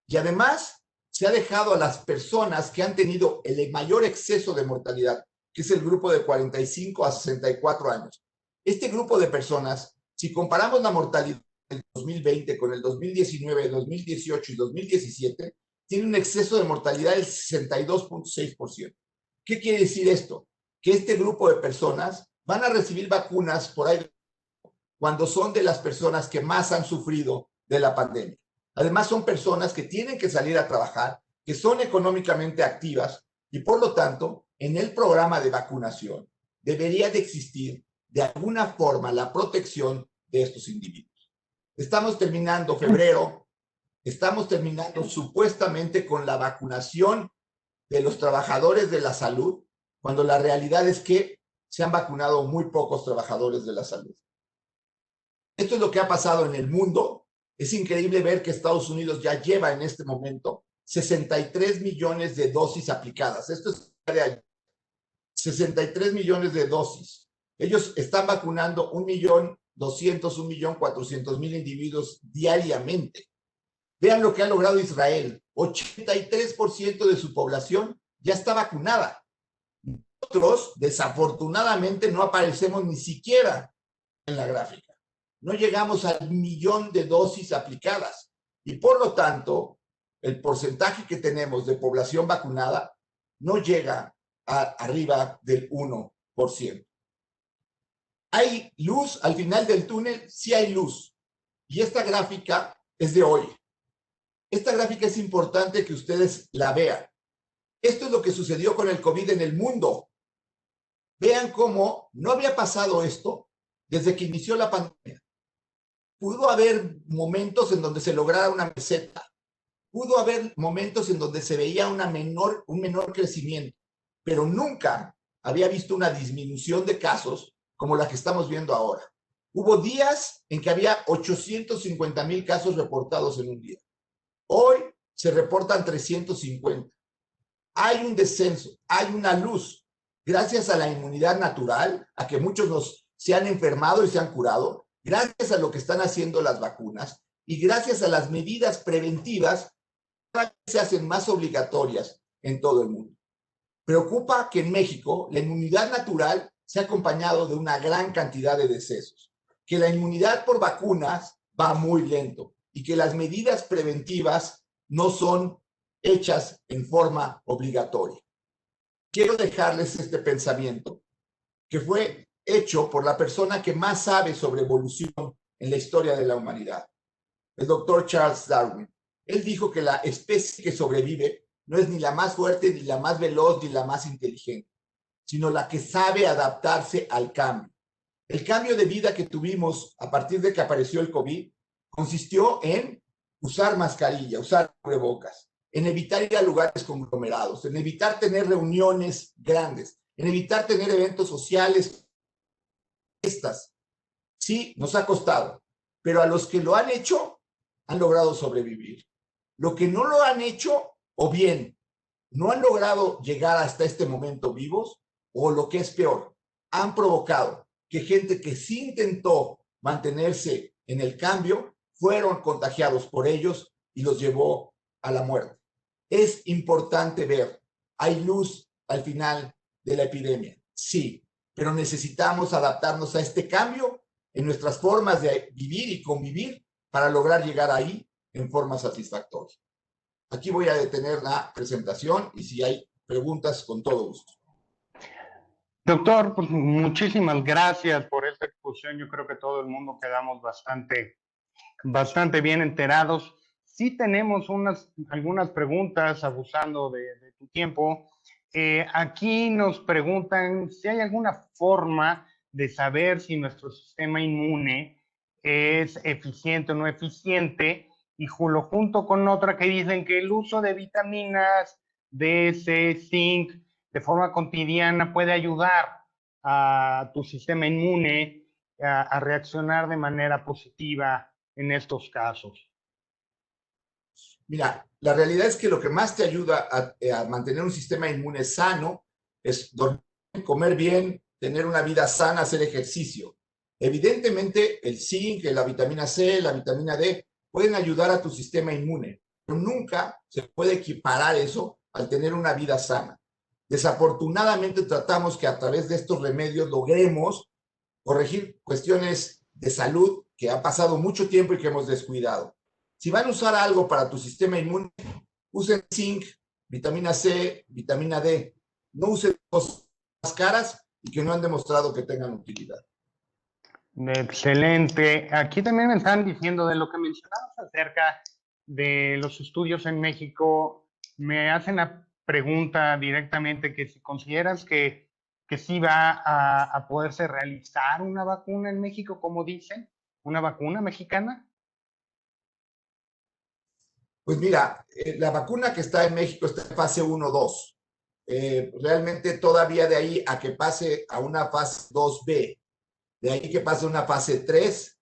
Y además se ha dejado a las personas que han tenido el mayor exceso de mortalidad, que es el grupo de 45 a 64 años. Este grupo de personas, si comparamos la mortalidad del 2020 con el 2019, 2018 y 2017, tiene un exceso de mortalidad del 62.6%. ¿Qué quiere decir esto? Que este grupo de personas van a recibir vacunas por ahí cuando son de las personas que más han sufrido de la pandemia. Además, son personas que tienen que salir a trabajar, que son económicamente activas y, por lo tanto, en el programa de vacunación debería de existir de alguna forma la protección de estos individuos. Estamos terminando febrero, estamos terminando supuestamente con la vacunación de los trabajadores de la salud, cuando la realidad es que se han vacunado muy pocos trabajadores de la salud. Esto es lo que ha pasado en el mundo. Es increíble ver que Estados Unidos ya lleva en este momento 63 millones de dosis aplicadas. Esto es de ayer. 63 millones de dosis. Ellos están vacunando 1,200,000, 1,400,000 individuos diariamente. Vean lo que ha logrado Israel. 83% de su población ya está vacunada. Nosotros, desafortunadamente, no aparecemos ni siquiera en la gráfica. No llegamos al 1,000,000 de dosis aplicadas. Y por lo tanto, el porcentaje que tenemos de población vacunada no llega a arriba del 1%. ¿Hay luz al final del túnel? Sí hay luz. Y esta gráfica es de hoy. Esta gráfica es importante que ustedes la vean. Esto es lo que sucedió con el COVID en el mundo. Vean cómo no había pasado esto desde que inició la pandemia. Pudo haber momentos en donde se lograra una meseta. Pudo haber momentos en donde se veía un menor crecimiento, pero nunca había visto una disminución de casos como la que estamos viendo ahora. Hubo días en que había 850,000 casos reportados en un día. Hoy se reportan 350. Hay un descenso, hay una luz. Gracias a la inmunidad natural, a que muchos se han enfermado y se han curado, gracias a lo que están haciendo las vacunas y gracias a las medidas preventivas que se hacen más obligatorias en todo el mundo. Preocupa que en México la inmunidad natural se ha acompañado de una gran cantidad de decesos, que la inmunidad por vacunas va muy lento y que las medidas preventivas no son hechas en forma obligatoria. Quiero dejarles este pensamiento que fue hecho por la persona que más sabe sobre evolución en la historia de la humanidad, el doctor Charles Darwin. Él dijo que la especie que sobrevive no es ni la más fuerte, ni la más veloz, ni la más inteligente, sino la que sabe adaptarse al cambio. El cambio de vida que tuvimos a partir de que apareció el COVID consistió en usar mascarilla, usar cubrebocas, en evitar ir a lugares conglomerados, en evitar tener reuniones grandes, en evitar tener eventos sociales, fiestas, Sí, nos ha costado, pero a los que lo han hecho han logrado sobrevivir. Lo que no lo han hecho, o bien no han logrado llegar hasta este momento vivos, o lo que es peor, han provocado que gente que sí intentó mantenerse en el cambio, fueron contagiados por ellos y los llevó a la muerte. Es importante ver, hay luz al final de la epidemia, sí, pero necesitamos adaptarnos a este cambio en nuestras formas de vivir y convivir para lograr llegar ahí en forma satisfactoria. Aquí voy a detener la presentación y si hay preguntas, con todo gusto. Doctor, pues muchísimas gracias por esta exposición. Yo creo que todo el mundo quedamos bastante bien enterados. Sí tenemos algunas preguntas, abusando de tu tiempo. Aquí nos preguntan si hay alguna forma de saber si nuestro sistema inmune es eficiente o no eficiente, y junto con otra que dicen que el uso de vitaminas D, C, zinc de forma cotidiana puede ayudar a tu sistema inmune a reaccionar de manera positiva en estos casos. Mira, la realidad es que lo que más te ayuda a mantener un sistema inmune sano es dormir, comer bien, tener una vida sana, hacer ejercicio. Evidentemente, el zinc, la vitamina C, la vitamina D pueden ayudar a tu sistema inmune, pero nunca se puede equiparar eso al tener una vida sana. Desafortunadamente, tratamos que a través de estos remedios logremos corregir cuestiones de salud que ha pasado mucho tiempo y que hemos descuidado. Si van a usar algo para tu sistema inmune, usen zinc, vitamina C, vitamina D. No usen cosas más caras y que no han demostrado que tengan utilidad. Excelente. Aquí también me están diciendo de lo que mencionabas acerca de los estudios en México. Me hacen la pregunta directamente que si consideras que sí va a poderse realizar una vacuna en México, como dicen, una vacuna mexicana. Pues mira, la vacuna que está en México está en fase 1-2. Realmente todavía de ahí a que pase a una fase 2B, de ahí que pase a una fase 3,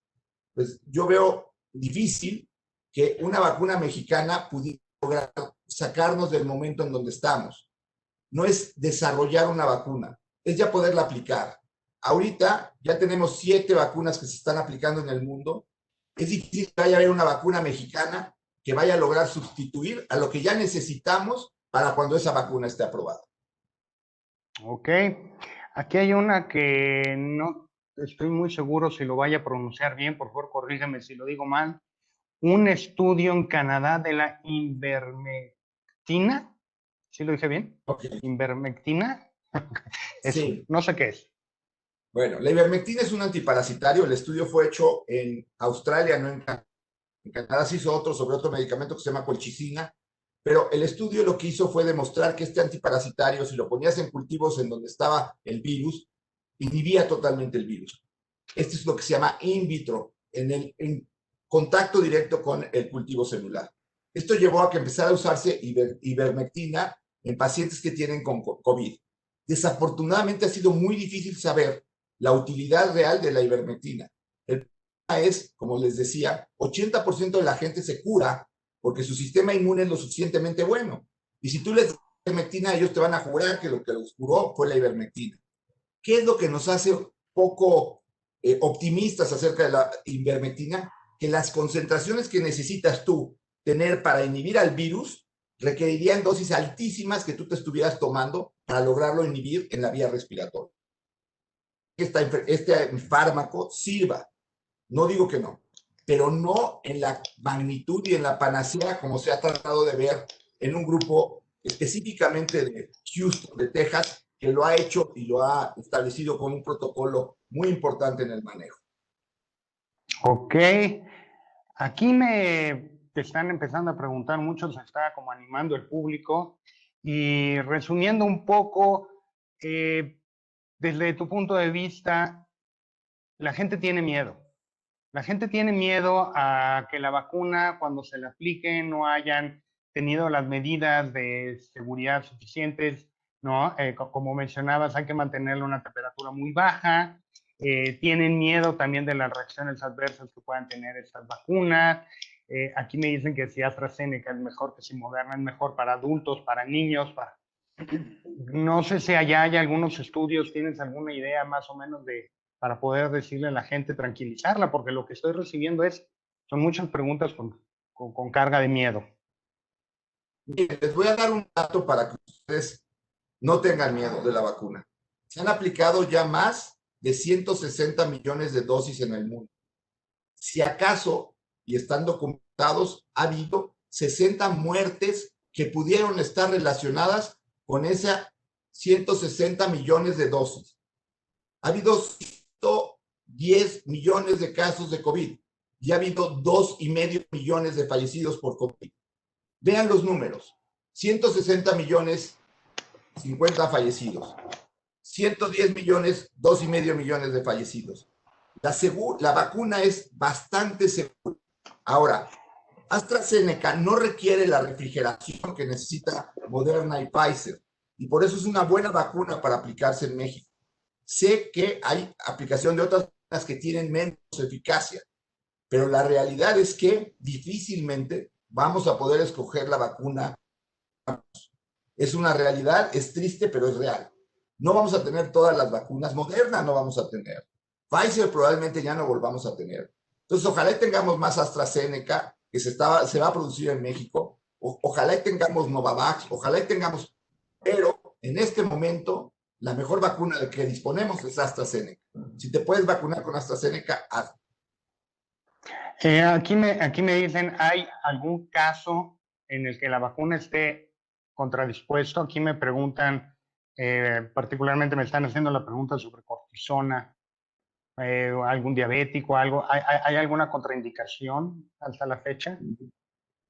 pues yo veo difícil que una vacuna mexicana pudiera lograr sacarnos del momento en donde estamos. No es desarrollar una vacuna, es ya poderla aplicar. Ahorita ya tenemos 7 vacunas que se están aplicando en el mundo. Es difícil que vaya a haber una vacuna mexicana que vaya a lograr sustituir a lo que ya necesitamos para cuando esa vacuna esté aprobada. Ok. Aquí hay una que no estoy muy seguro si lo vaya a pronunciar bien. Por favor, corrígeme si lo digo mal. Un estudio en Canadá de la ivermectina. ¿Sí lo dije bien? Okay. Ivermectina. Eso, Sí. no sé qué es. Bueno, la ivermectina es un antiparasitario. El estudio fue hecho en Australia, no en Canadá. En Canadá se hizo otro sobre otro medicamento que se llama colchicina, pero el estudio lo que hizo fue demostrar que este antiparasitario, si lo ponías en cultivos en donde estaba el virus, inhibía totalmente el virus. Esto es lo que se llama in vitro, en contacto directo con el cultivo celular. Esto llevó a que empezara a usarse ivermectina en pacientes que tienen con COVID. Desafortunadamente ha sido muy difícil saber la utilidad real de la ivermectina. El problema es, como les decía, 80% de la gente se cura porque su sistema inmune es lo suficientemente bueno. Y si tú les das ivermectina, ellos te van a jurar que lo que los curó fue la ivermectina. ¿Qué es lo que nos hace poco optimistas acerca de la ivermectina? Que las concentraciones que necesitas tú tener para inhibir al virus requerirían dosis altísimas que tú te estuvieras tomando para lograrlo inhibir en la vía respiratoria. Este fármaco sirva, no digo que no, pero no en la magnitud y en la panacea como se ha tratado de ver en un grupo específicamente de Houston, de Texas, que lo ha hecho y lo ha establecido con un protocolo muy importante en el manejo. Ok. Aquí me están empezando a preguntar mucho, se está como animando el público. Y resumiendo un poco, desde tu punto de vista, la gente tiene miedo. La gente tiene miedo a que la vacuna, cuando se la aplique, no hayan tenido las medidas de seguridad suficientes, ¿no? Como mencionabas, hay que mantenerle una temperatura muy baja. tienen miedo también de las reacciones adversas que puedan tener estas vacunas. Aquí me dicen que si AstraZeneca es mejor, que si Moderna es mejor para adultos, para niños. No sé si allá hay algunos estudios, ¿tienes alguna idea más o menos para poder decirle a la gente, tranquilizarla? Porque lo que estoy recibiendo son muchas preguntas con carga de miedo. Miren, les voy a dar un dato para que ustedes no tengan miedo de la vacuna. Se han aplicado ya más de 160 millones de dosis en el mundo. Si acaso, y están documentados, ha habido 60 muertes que pudieron estar relacionadas con esas 160 millones de dosis. Ha habido 110 millones de casos de COVID y ha habido 2,5 millones de fallecidos por COVID. Vean los números: 160 millones, 50 fallecidos; 110 millones, 2,5 millones de fallecidos. La vacuna es bastante segura. Ahora, AstraZeneca no requiere la refrigeración que necesita Moderna y Pfizer, y por eso es una buena vacuna para aplicarse en México. Sé que hay aplicación de otras vacunas que tienen menos eficacia, pero la realidad es que difícilmente vamos a poder escoger la vacuna. Es una realidad, es triste, pero es real. No vamos a tener todas las vacunas. Moderna no vamos a tener. Pfizer probablemente ya no volvamos a tener. Entonces, ojalá tengamos más AstraZeneca, que se va a producir en México. Ojalá tengamos Novavax, ojalá tengamos... Pero en este momento, la mejor vacuna de que disponemos es AstraZeneca. Si te puedes vacunar con AstraZeneca, hazlo. Aquí me dicen, ¿hay algún caso en el que la vacuna esté contradispuesto? Aquí me preguntan, particularmente me están haciendo la pregunta sobre cortisona, algún diabético, algo. ¿Hay alguna contraindicación hasta la fecha?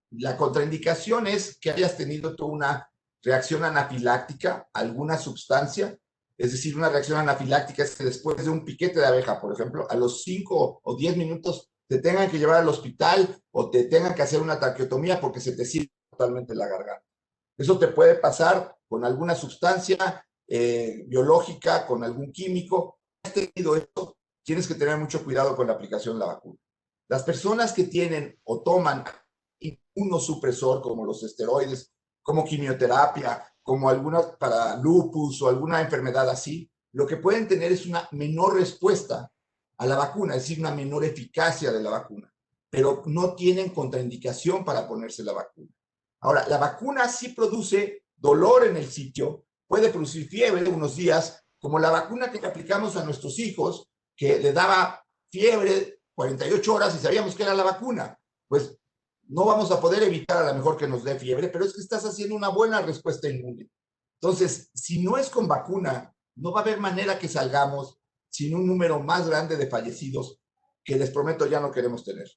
La contraindicación es que hayas tenido tú una reacción anafiláctica a alguna sustancia. Es decir, una reacción anafiláctica es que después de un piquete de abeja, por ejemplo, a los 5 o 10 minutos te tengan que llevar al hospital o te tengan que hacer una traqueotomía porque se te cierra totalmente la garganta. Eso te puede pasar con alguna sustancia biológica, con algún químico. Si has tenido esto, tienes que tener mucho cuidado con la aplicación de la vacuna. Las personas que tienen o toman inmunosupresor, como los esteroides, como quimioterapia, como algunas para lupus o alguna enfermedad así, lo que pueden tener es una menor respuesta a la vacuna, es decir, una menor eficacia de la vacuna, pero no tienen contraindicación para ponerse la vacuna. Ahora, la vacuna sí produce dolor en el sitio, puede producir fiebre unos días, como la vacuna que le aplicamos a nuestros hijos, que le daba fiebre 48 horas y sabíamos que era la vacuna. Pues no vamos a poder evitar a lo mejor que nos dé fiebre, pero es que estás haciendo una buena respuesta inmune. Entonces, si no es con vacuna, no va a haber manera que salgamos sin un número más grande de fallecidos, que les prometo ya no queremos tener.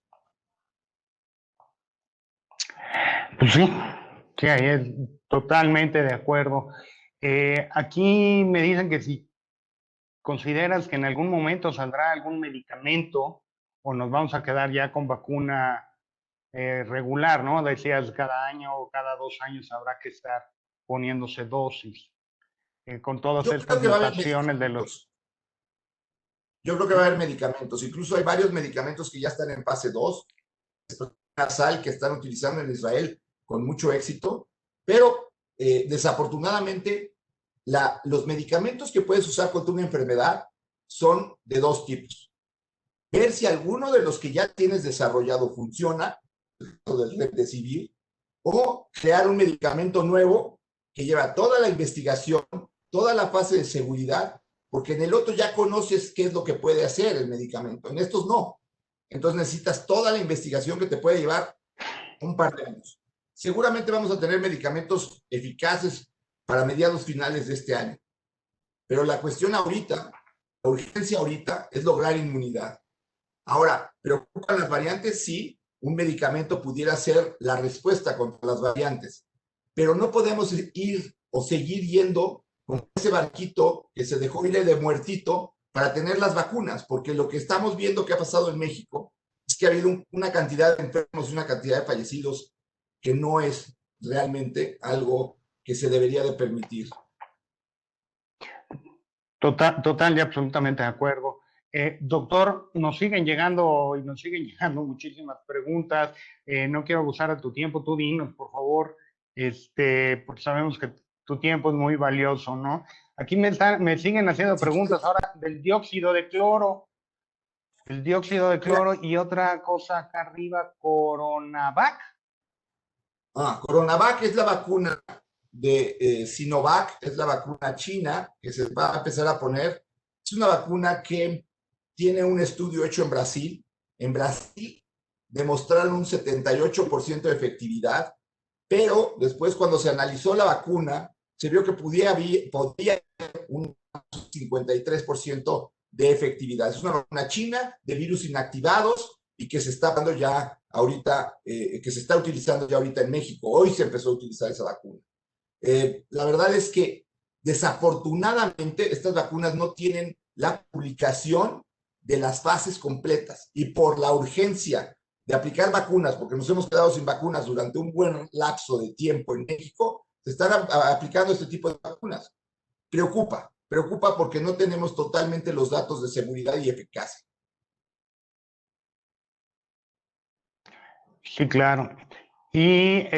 Pues sí, ahí es totalmente de acuerdo. Aquí me dicen que si consideras que en algún momento saldrá algún medicamento o nos vamos a quedar ya con vacuna regular, ¿no? Decías, cada año o cada 2 años habrá que estar poniéndose dosis. Con todas estas mutaciones de los... Yo creo que va a haber medicamentos. Incluso hay varios medicamentos que ya están en fase 2. Nasal que están utilizando en Israel con mucho éxito, pero desafortunadamente los medicamentos que puedes usar contra una enfermedad son de 2 tipos. Ver si alguno de los que ya tienes desarrollado funciona, del Remdesivir, o crear un medicamento nuevo que lleva toda la investigación, toda la fase de seguridad, porque en el otro ya conoces qué es lo que puede hacer el medicamento, en estos no. Entonces necesitas toda la investigación que te puede llevar un par de años. Seguramente vamos a tener medicamentos eficaces para mediados finales de este año. Pero la cuestión ahorita, la urgencia ahorita es lograr inmunidad. Ahora, ¿preocupan las variantes? Sí, un medicamento pudiera ser la respuesta contra las variantes. Pero no podemos ir o seguir yendo con ese barquito que se dejó ir de muertito para tener las vacunas, porque lo que estamos viendo que ha pasado en México es que ha habido una cantidad de enfermos y una cantidad de fallecidos que no es realmente algo que se debería de permitir. Total y absolutamente de acuerdo. Doctor, nos siguen llegando muchísimas preguntas. No quiero abusar de tu tiempo. Tú dinos, por favor, porque sabemos que tu tiempo es muy valioso, ¿no? Aquí me siguen haciendo preguntas ahora del dióxido de cloro. El dióxido de cloro y otra cosa acá arriba, Coronavac. Coronavac es la vacuna de Sinovac, es la vacuna china que se va a empezar a poner. Es una vacuna que tiene un estudio hecho en Brasil. En Brasil demostraron un 78% de efectividad, pero después cuando se analizó la vacuna, se vio que podía haber un 53% de efectividad. Es una vacuna china de virus inactivados y que se está dando ya ahorita, que se está utilizando ya ahorita en México. Hoy se empezó a utilizar esa vacuna. La verdad es que desafortunadamente estas vacunas no tienen la publicación de las fases completas y por la urgencia de aplicar vacunas, porque nos hemos quedado sin vacunas durante un buen lapso de tiempo en México, se están aplicando este tipo de vacunas. Preocupa porque no tenemos totalmente los datos de seguridad y eficacia. Sí, claro. Y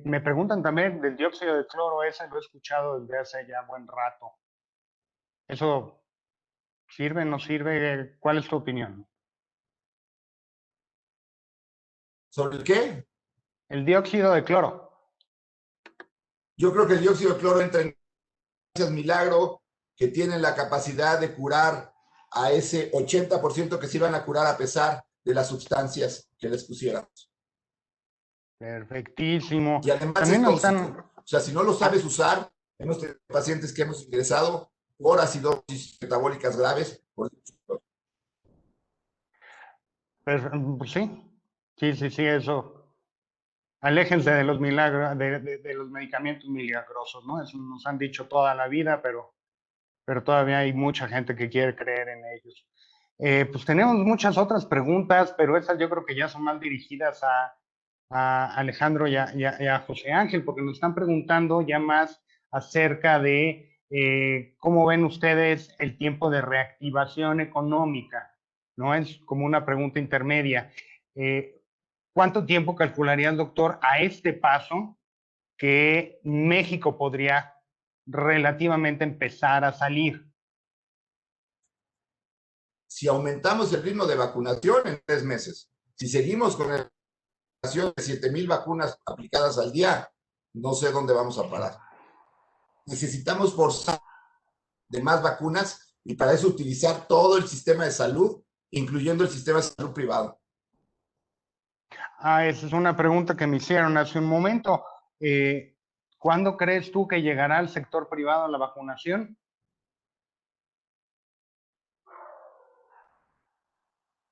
me preguntan también del dióxido de cloro, ese lo he escuchado desde hace ya buen rato. ¿Eso sirve, no sirve? ¿Cuál es tu opinión? ¿Sobre el qué? El dióxido de cloro. Yo creo que el dióxido de cloro entra en milagro, que tienen la capacidad de curar a ese 80% que se iban a curar a pesar de las sustancias que les pusiéramos. Perfectísimo. Y además también es tóxico. O sea, si no lo sabes usar, hemos tenido pacientes que hemos ingresado por acidosis metabólicas graves. Pues sí, eso. Aléjense de los milagros, de los medicamentos milagrosos, ¿no? Eso nos han dicho toda la vida, pero todavía hay mucha gente que quiere creer en ellos. Pues tenemos muchas otras preguntas, pero esas yo creo que ya son más dirigidas a Alejandro y a José Ángel, porque nos están preguntando ya más acerca de cómo ven ustedes el tiempo de reactivación económica, ¿no? Es como una pregunta intermedia. ¿Cuánto tiempo calcularía el doctor a este paso que México podría relativamente empezar a salir? Si aumentamos el ritmo de vacunación en 3 meses, si seguimos con la vacunación de 7,000 vacunas aplicadas al día, no sé dónde vamos a parar. Necesitamos forzar de más vacunas y para eso utilizar todo el sistema de salud, incluyendo el sistema de salud privado. Esa es una pregunta que me hicieron hace un momento. ¿Cuándo crees tú que llegará al sector privado la vacunación?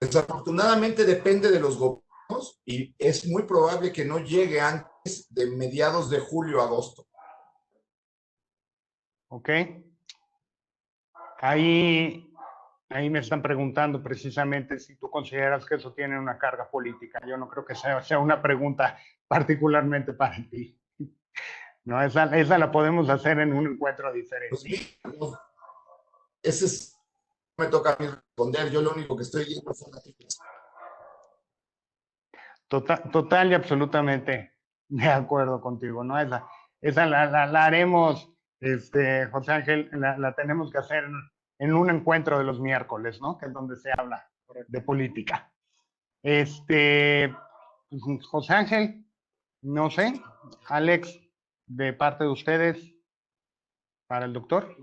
Desafortunadamente depende de los gobiernos y es muy probable que no llegue antes de mediados de julio, agosto. Ok. Ahí me están preguntando precisamente si tú consideras que eso tiene una carga política. Yo no creo que sea una pregunta particularmente para ti. No, esa la podemos hacer en un encuentro diferente. Pues, ese es, me toca a mí responder. Yo lo único que estoy viendo son las cifras. Total y absolutamente de acuerdo contigo, ¿no? Esa la haremos, José Ángel, la tenemos que hacer en un encuentro de los miércoles, ¿no? Que es donde se habla de política. José Ángel, no sé, Alex, de parte de ustedes, para el doctor.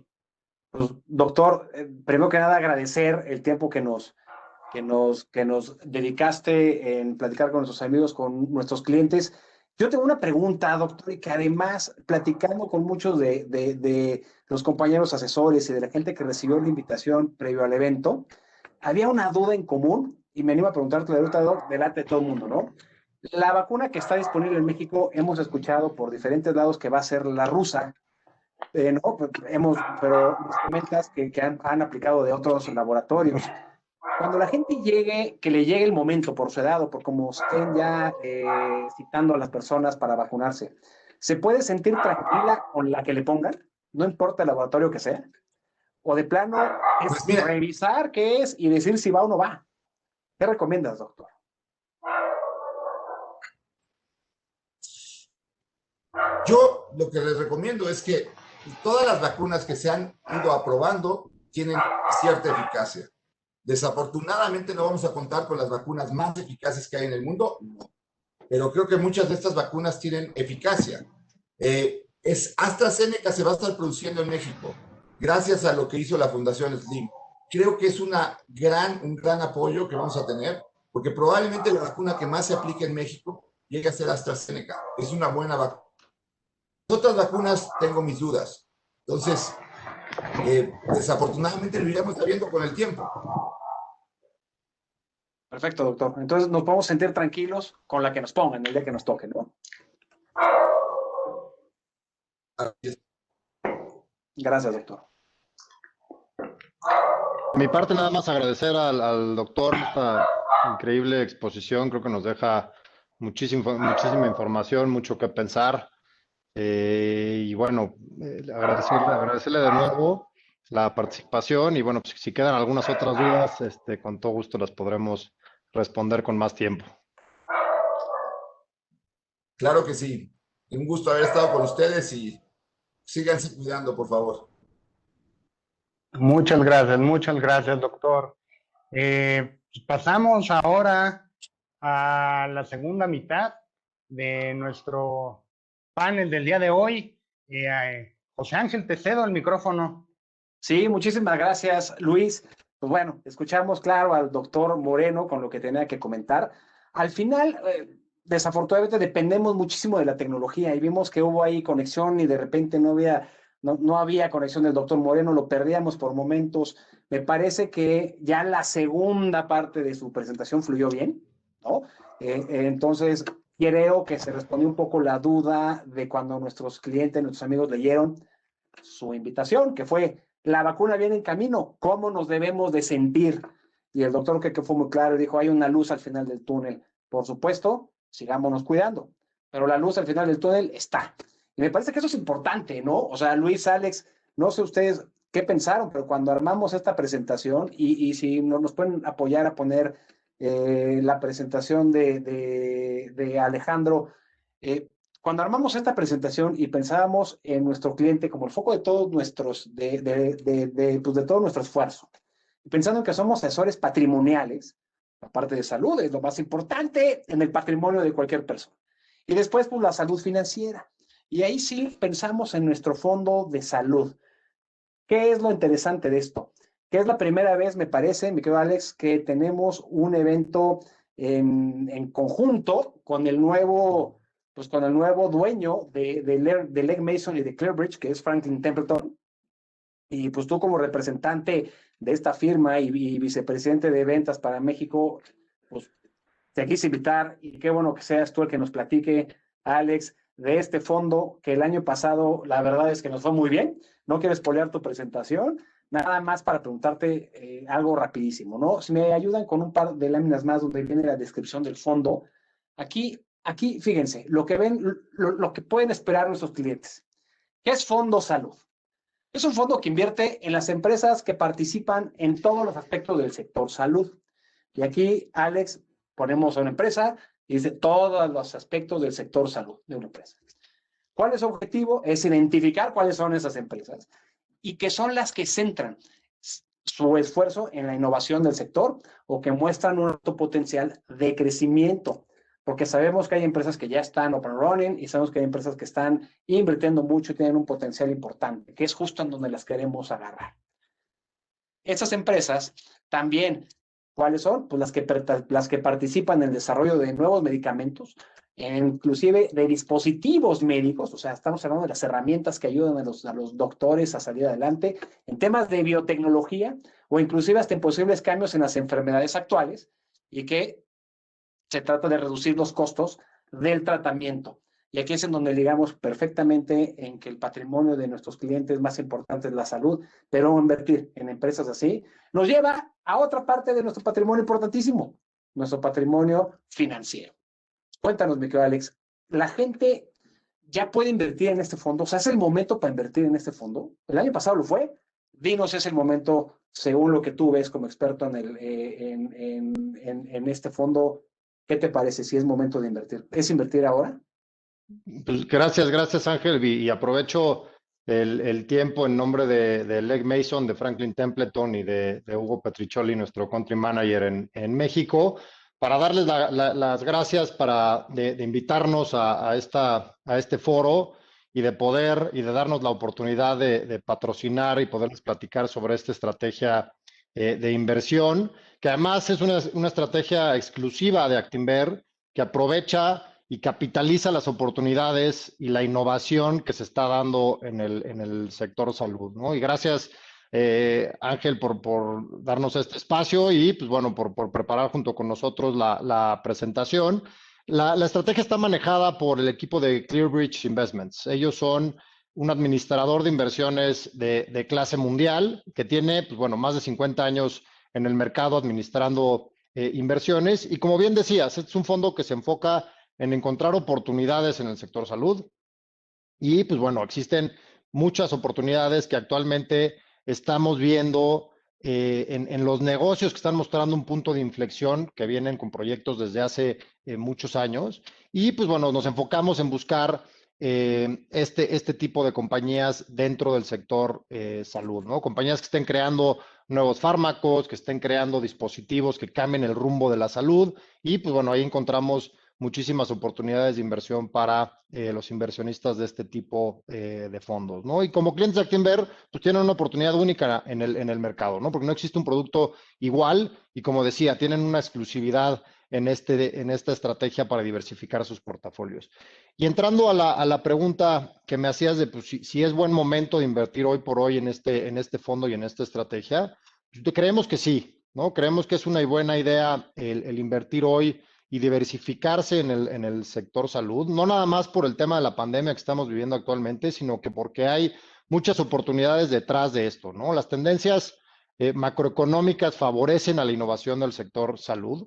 Pues, doctor, primero que nada agradecer el tiempo que nos dedicaste en platicar con nuestros amigos, con nuestros clientes. Yo tengo una pregunta, doctor, y que además, platicando con muchos de los compañeros asesores y de la gente que recibió la invitación previo al evento, había una duda en común y me animo a preguntarte ahorita delante de todo el mundo, ¿no? La vacuna que está disponible en México, hemos escuchado por diferentes lados que va a ser la rusa. No, pero nos comentas que han aplicado de otros laboratorios. Cuando la gente que le llegue el momento por su edad o por como estén ya citando a las personas para vacunarse, ¿se puede sentir tranquila con la que le pongan? No importa el laboratorio que sea. o de plano es Pues mira, revisar qué es y decir si va o no va? ¿Qué recomiendas, doctor? yo lo que les recomiendo es que todas las vacunas que se han ido aprobando tienen cierta eficacia. Desafortunadamente no vamos a contar con las vacunas más eficaces que hay en el mundo, pero creo que muchas de estas vacunas tienen eficacia. AstraZeneca se va a estar produciendo en México, gracias a lo que hizo la Fundación Slim. Creo que es un gran apoyo que vamos a tener, porque probablemente la vacuna que más se aplique en México llegue a ser AstraZeneca. Es una buena vacuna. Las otras vacunas tengo mis dudas. Entonces, desafortunadamente lo iremos sabiendo con el tiempo. Perfecto, doctor. Entonces nos podemos sentir tranquilos con la que nos pongan el día que nos toque, ¿no? Gracias, doctor. Mi parte, nada más agradecer al doctor esta increíble exposición. Creo que nos deja muchísima información, mucho que pensar. Y bueno, agradecerle de nuevo la participación. Y bueno, pues, si quedan algunas otras dudas, con todo gusto las podremos responder con más tiempo. Claro que sí. Un gusto haber estado con ustedes y síganse cuidando, por favor. Muchas gracias, doctor. Pasamos ahora a la segunda mitad de nuestro panel del día de hoy. José Ángel, te cedo el micrófono. Sí, muchísimas gracias, Luis. Pues bueno, escuchamos claro al doctor Moreno con lo que tenía que comentar. Al final, desafortunadamente dependemos muchísimo de la tecnología y vimos que hubo ahí conexión y de repente no había conexión del doctor Moreno, lo perdíamos por momentos. Me parece que ya la segunda parte de su presentación fluyó bien, ¿no? Entonces, creo que se respondió un poco la duda de cuando nuestros clientes, nuestros amigos leyeron su invitación, que fue: la vacuna viene en camino, ¿cómo nos debemos de sentir? Y el doctor que fue muy claro, dijo, hay una luz al final del túnel. Por supuesto, sigámonos cuidando, pero la luz al final del túnel está. Y me parece que eso es importante, ¿no? O sea, Luis, Alex, no sé ustedes qué pensaron, pero cuando armamos esta presentación, y si nos pueden apoyar a poner la presentación de Alejandro, cuando armamos esta presentación y pensábamos en nuestro cliente como el foco de todos nuestros, pues de todo nuestro esfuerzo, pensando en que somos asesores patrimoniales, la parte de salud es lo más importante en el patrimonio de cualquier persona. Y después, pues la salud financiera. Y ahí sí pensamos en nuestro fondo de salud. ¿Qué es lo interesante de esto? Que es la primera vez, me parece, mi querido Alex, que tenemos un evento en conjunto con el nuevo dueño de Legg Mason y de Clearbridge, que es Franklin Templeton. Y pues tú como representante de esta firma y vicepresidente de ventas para México, pues te quise invitar y qué bueno que seas tú el que nos platique, Alex, de este fondo que el año pasado la verdad es que nos fue muy bien. No quiero espolear tu presentación, nada más para preguntarte algo rapidísimo, ¿no? Si me ayudan con un par de láminas más donde viene la descripción del fondo. Aquí fíjense, lo que ven, lo que pueden esperar nuestros clientes. ¿Qué es Fondo Salud? Es un fondo que invierte en las empresas que participan en todos los aspectos del sector salud. Y aquí, Alex, ponemos a una empresa y dice todos los aspectos del sector salud de una empresa. ¿Cuál es su objetivo? Es identificar cuáles son esas empresas y que son las que centran su esfuerzo en la innovación del sector o que muestran un alto potencial de crecimiento. Porque sabemos que hay empresas que ya están open running y sabemos que hay empresas que están invirtiendo mucho y tienen un potencial importante, que es justo en donde las queremos agarrar. Esas empresas también, ¿cuáles son? Pues las que participan en el desarrollo de nuevos medicamentos, inclusive de dispositivos médicos, o sea, estamos hablando de las herramientas que ayudan a los doctores a salir adelante, en temas de biotecnología o inclusive hasta en posibles cambios en las enfermedades actuales y que se trata de reducir los costos del tratamiento. Y aquí es en donde digamos perfectamente en que el patrimonio de nuestros clientes más importante es la salud, pero invertir en empresas así nos lleva a otra parte de nuestro patrimonio importantísimo, nuestro patrimonio financiero. Cuéntanos, mi querido Alex, ¿la gente ya puede invertir en este fondo? O sea, ¿es el momento para invertir en este fondo? El año pasado lo fue, dinos, es el momento, según lo que tú ves como experto en este fondo, ¿qué te parece si es momento de invertir? ¿Es invertir ahora? Pues gracias Ángel, y aprovecho el tiempo en nombre de Leg Mason, de Franklin Templeton y de Hugo Petriccioli, nuestro country manager en México, para darles las gracias de invitarnos a este foro y de darnos la oportunidad de patrocinar y poderles platicar sobre esta estrategia de inversión, que además es una estrategia exclusiva de Actinver, que aprovecha y capitaliza las oportunidades y la innovación que se está dando en el sector salud, ¿no? Y gracias, Ángel, por darnos este espacio y, pues bueno, por preparar junto con nosotros la presentación. La estrategia está manejada por el equipo de ClearBridge Investments. Ellos son un administrador de inversiones de clase mundial que tiene, pues bueno, más de 50 años en el mercado administrando inversiones. Y como bien decías, es un fondo que se enfoca en encontrar oportunidades en el sector salud. Y pues bueno, existen muchas oportunidades que actualmente estamos viendo en los negocios que están mostrando un punto de inflexión, que vienen con proyectos desde hace muchos años. Y pues bueno, nos enfocamos en buscar este tipo de compañías dentro del sector salud, ¿no? Compañías que estén creando nuevos fármacos, que estén creando dispositivos que cambien el rumbo de la salud. Y pues bueno, ahí encontramos muchísimas oportunidades de inversión para los inversionistas de este tipo de fondos, ¿no? Y como clientes de Actinver, pues tienen una oportunidad única en el mercado, ¿no? Porque no existe un producto igual y, como decía, tienen una exclusividad en esta estrategia para diversificar sus portafolios. Y entrando a la pregunta que me hacías de pues, si es buen momento de invertir hoy por hoy en este fondo y en esta estrategia, pues, creemos que sí, ¿no? Creemos que es una buena idea el invertir hoy y diversificarse en el sector salud, no nada más por el tema de la pandemia que estamos viviendo actualmente, sino que porque hay muchas oportunidades detrás de esto, ¿no? Las tendencias macroeconómicas favorecen a la innovación del sector salud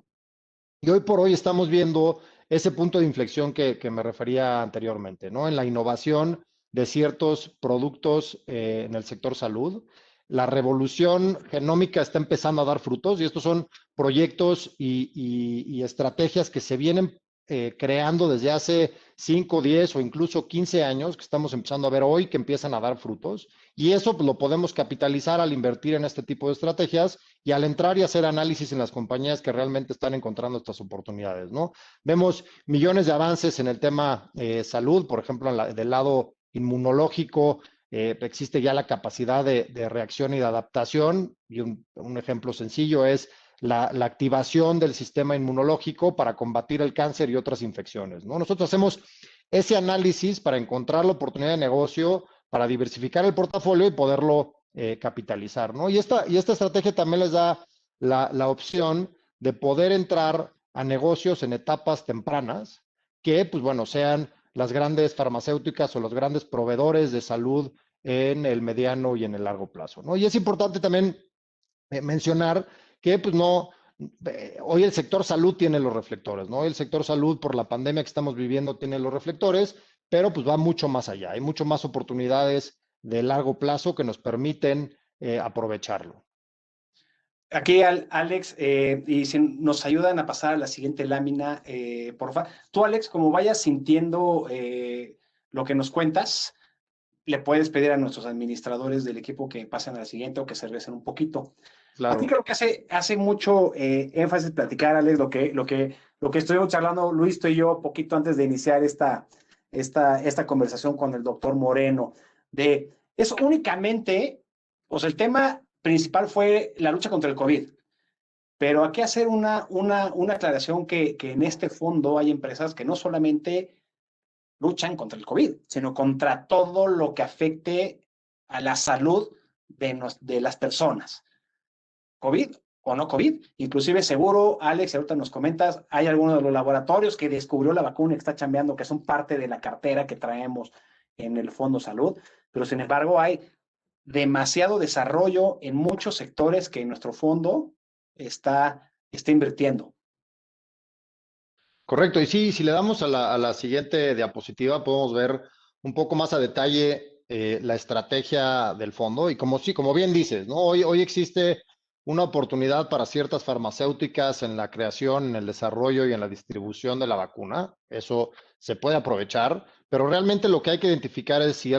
y hoy por hoy estamos viendo ese punto de inflexión que me refería anteriormente, ¿no? En la innovación de ciertos productos en el sector salud. La revolución genómica está empezando a dar frutos y estos son proyectos y estrategias que se vienen creando desde hace 5, 10 o incluso 15 años, que estamos empezando a ver hoy que empiezan a dar frutos. Y eso pues, lo podemos capitalizar al invertir en este tipo de estrategias y al entrar y hacer análisis en las compañías que realmente están encontrando estas oportunidades, ¿no? Vemos millones de avances en el tema salud, por ejemplo, del lado inmunológico, existe ya la capacidad de reacción y de adaptación, y un ejemplo sencillo es la activación del sistema inmunológico para combatir el cáncer y otras infecciones, ¿no? Nosotros hacemos ese análisis para encontrar la oportunidad de negocio, para diversificar el portafolio y poderlo capitalizar, ¿no? Y esta estrategia también les da la opción de poder entrar a negocios en etapas tempranas que, pues bueno, sean las grandes farmacéuticas o los grandes proveedores de salud en el mediano y en el largo plazo, ¿no? Y es importante también mencionar que, pues no, hoy el sector salud tiene los reflectores, ¿no? El sector salud por la pandemia que estamos viviendo tiene los reflectores, pero pues va mucho más allá. Hay mucho más oportunidades de largo plazo que nos permiten aprovecharlo. Aquí, Alex, y si nos ayudan a pasar a la siguiente lámina, por favor. Tú, Alex, como vayas sintiendo lo que nos cuentas, le puedes pedir a nuestros administradores del equipo que pasen a la siguiente o que se regresen un poquito. Claro. Aquí creo que hace mucho énfasis platicar, Alex, lo que estuvimos charlando Luis, tú y yo, poquito antes de iniciar esta conversación con el doctor Moreno. De eso únicamente, pues el tema principal fue la lucha contra el COVID. Pero aquí hacer una aclaración que en este fondo hay empresas que no solamente luchan contra el COVID, sino contra todo lo que afecte a la salud de las personas. COVID o no COVID, inclusive seguro, Alex, ahorita nos comentas, hay algunos de los laboratorios que descubrió la vacuna y que está chambeando, que son parte de la cartera que traemos en el Fondo Salud, pero sin embargo hay demasiado desarrollo en muchos sectores que nuestro fondo está invirtiendo. Correcto, y sí, si le damos a la siguiente diapositiva, podemos ver un poco más a detalle la estrategia del fondo y como bien dices, ¿no? Hoy existe una oportunidad para ciertas farmacéuticas en la creación, en el desarrollo y en la distribución de la vacuna. Eso se puede aprovechar, pero realmente lo que hay que identificar es si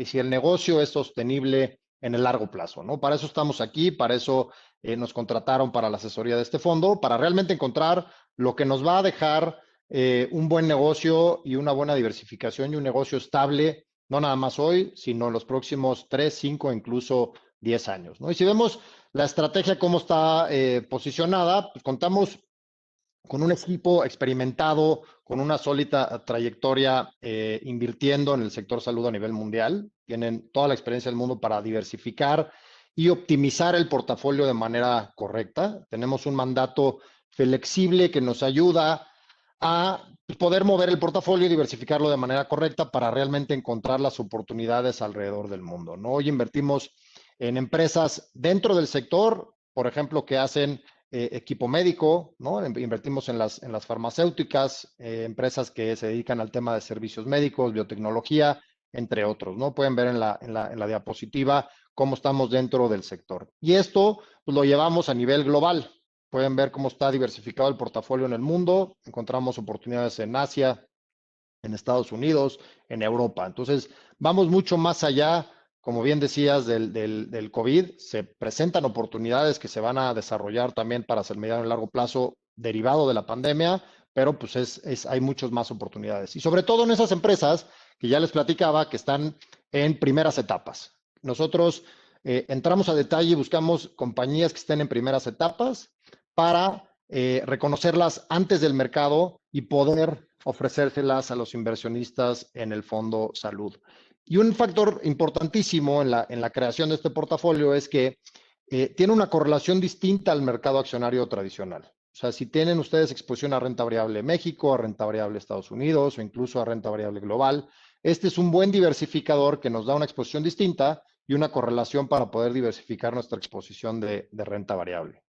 si el negocio es sostenible en el largo plazo, ¿no? Para eso estamos aquí, para eso nos contrataron para la asesoría de este fondo, para realmente encontrar lo que nos va a dejar un buen negocio y una buena diversificación y un negocio estable, no nada más hoy, sino en los próximos 3, 5, incluso 10 años, ¿no? Y si vemos la estrategia, cómo está posicionada, pues contamos con un equipo experimentado, con una sólida trayectoria invirtiendo en el sector salud a nivel mundial. Tienen toda la experiencia del mundo para diversificar y optimizar el portafolio de manera correcta. Tenemos un mandato flexible que nos ayuda a poder mover el portafolio y diversificarlo de manera correcta para realmente encontrar las oportunidades alrededor del mundo, ¿no? Hoy invertimos en empresas dentro del sector, por ejemplo, que hacen equipo médico, ¿no? Invertimos en las farmacéuticas, empresas que se dedican al tema de servicios médicos, biotecnología, entre otros, ¿no? Pueden ver en la diapositiva cómo estamos dentro del sector. Y esto pues, lo llevamos a nivel global. Pueden ver cómo está diversificado el portafolio en el mundo. Encontramos oportunidades en Asia, en Estados Unidos, en Europa. Entonces, vamos mucho más allá, como bien decías, del COVID. Se presentan oportunidades que se van a desarrollar también para el mediano y largo plazo derivado de la pandemia, pero pues hay muchas más oportunidades. Y sobre todo en esas empresas que ya les platicaba, que están en primeras etapas. Nosotros entramos a detalle y buscamos compañías que estén en primeras etapas para reconocerlas antes del mercado y poder ofrecérselas a los inversionistas en el fondo salud. Y un factor importantísimo en la creación de este portafolio es que tiene una correlación distinta al mercado accionario tradicional. O sea, si tienen ustedes exposición a renta variable México, a renta variable Estados Unidos o incluso a renta variable global, este es un buen diversificador que nos da una exposición distinta y una correlación para poder diversificar nuestra exposición de renta variable.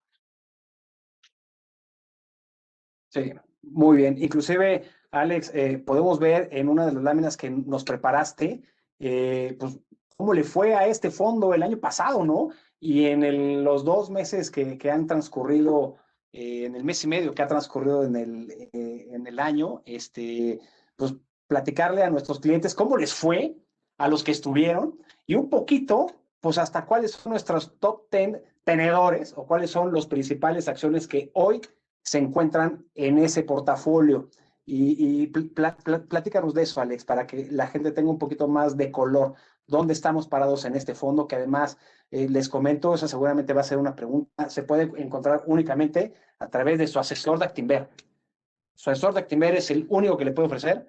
Sí, muy bien. Inclusive, Alex, podemos ver en una de las láminas que nos preparaste, pues, cómo le fue a este fondo el año pasado, ¿no? Y en los 2 meses que han transcurrido, en el mes y medio que ha transcurrido en el año, pues platicarle a nuestros clientes cómo les fue a los que estuvieron y un poquito, pues hasta cuáles son nuestros top 10 tenedores o cuáles son los principales acciones que hoy se encuentran en ese portafolio. Y platícanos de eso, Alex, para que la gente tenga un poquito más de color. ¿Dónde estamos parados en este fondo? Que además, les comento, esa seguramente va a ser una pregunta, se puede encontrar únicamente a través de su asesor de Actinver. Su asesor de Actinver es el único que le puede ofrecer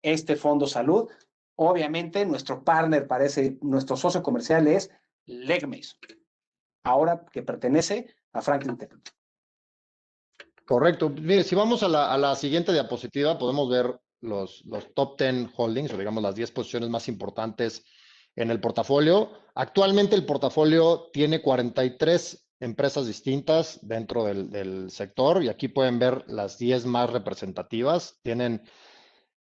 este fondo salud. Obviamente, nuestro partner para nuestro socio comercial es Legmace, ahora que pertenece a Franklin Templeton. Correcto. Mire, si vamos a la siguiente diapositiva, podemos ver los top 10 holdings, o digamos las 10 posiciones más importantes en el portafolio. Actualmente el portafolio tiene 43 empresas distintas dentro del sector y aquí pueden ver las 10 más representativas. Tienen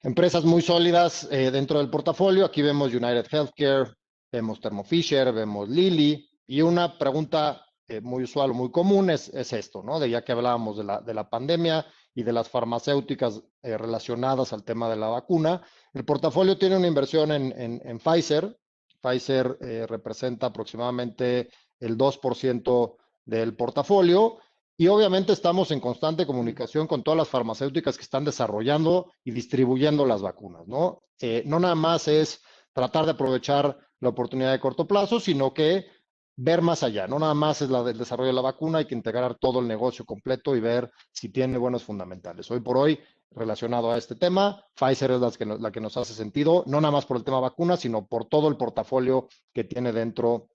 empresas muy sólidas dentro del portafolio. Aquí vemos United Healthcare, vemos Thermo Fisher, vemos Lilly y una pregunta muy usual o muy común es esto, ¿no? De ya que hablábamos de la pandemia y de las farmacéuticas relacionadas al tema de la vacuna. El portafolio tiene una inversión en Pfizer. Pfizer representa aproximadamente el 2% del portafolio. Y obviamente estamos en constante comunicación con todas las farmacéuticas que están desarrollando y distribuyendo las vacunas, ¿no? No nada más es tratar de aprovechar la oportunidad de corto plazo, sino que ver más allá. No nada más es el desarrollo de la vacuna, hay que integrar todo el negocio completo y ver si tiene buenos fundamentales. Hoy por hoy, relacionado a este tema, Pfizer es la que nos hace sentido, no nada más por el tema vacuna, sino por todo el portafolio que tiene dentro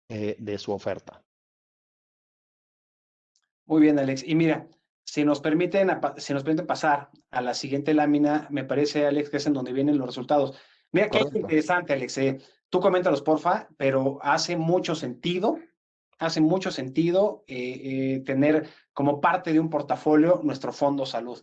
de su oferta. Muy bien, Alex. Y mira, si nos permiten pasar a la siguiente lámina, me parece, Alex, que es en donde vienen los resultados. Mira qué interesante, Alex. Tú coméntalos, porfa, pero hace mucho sentido tener como parte de un portafolio nuestro fondo salud.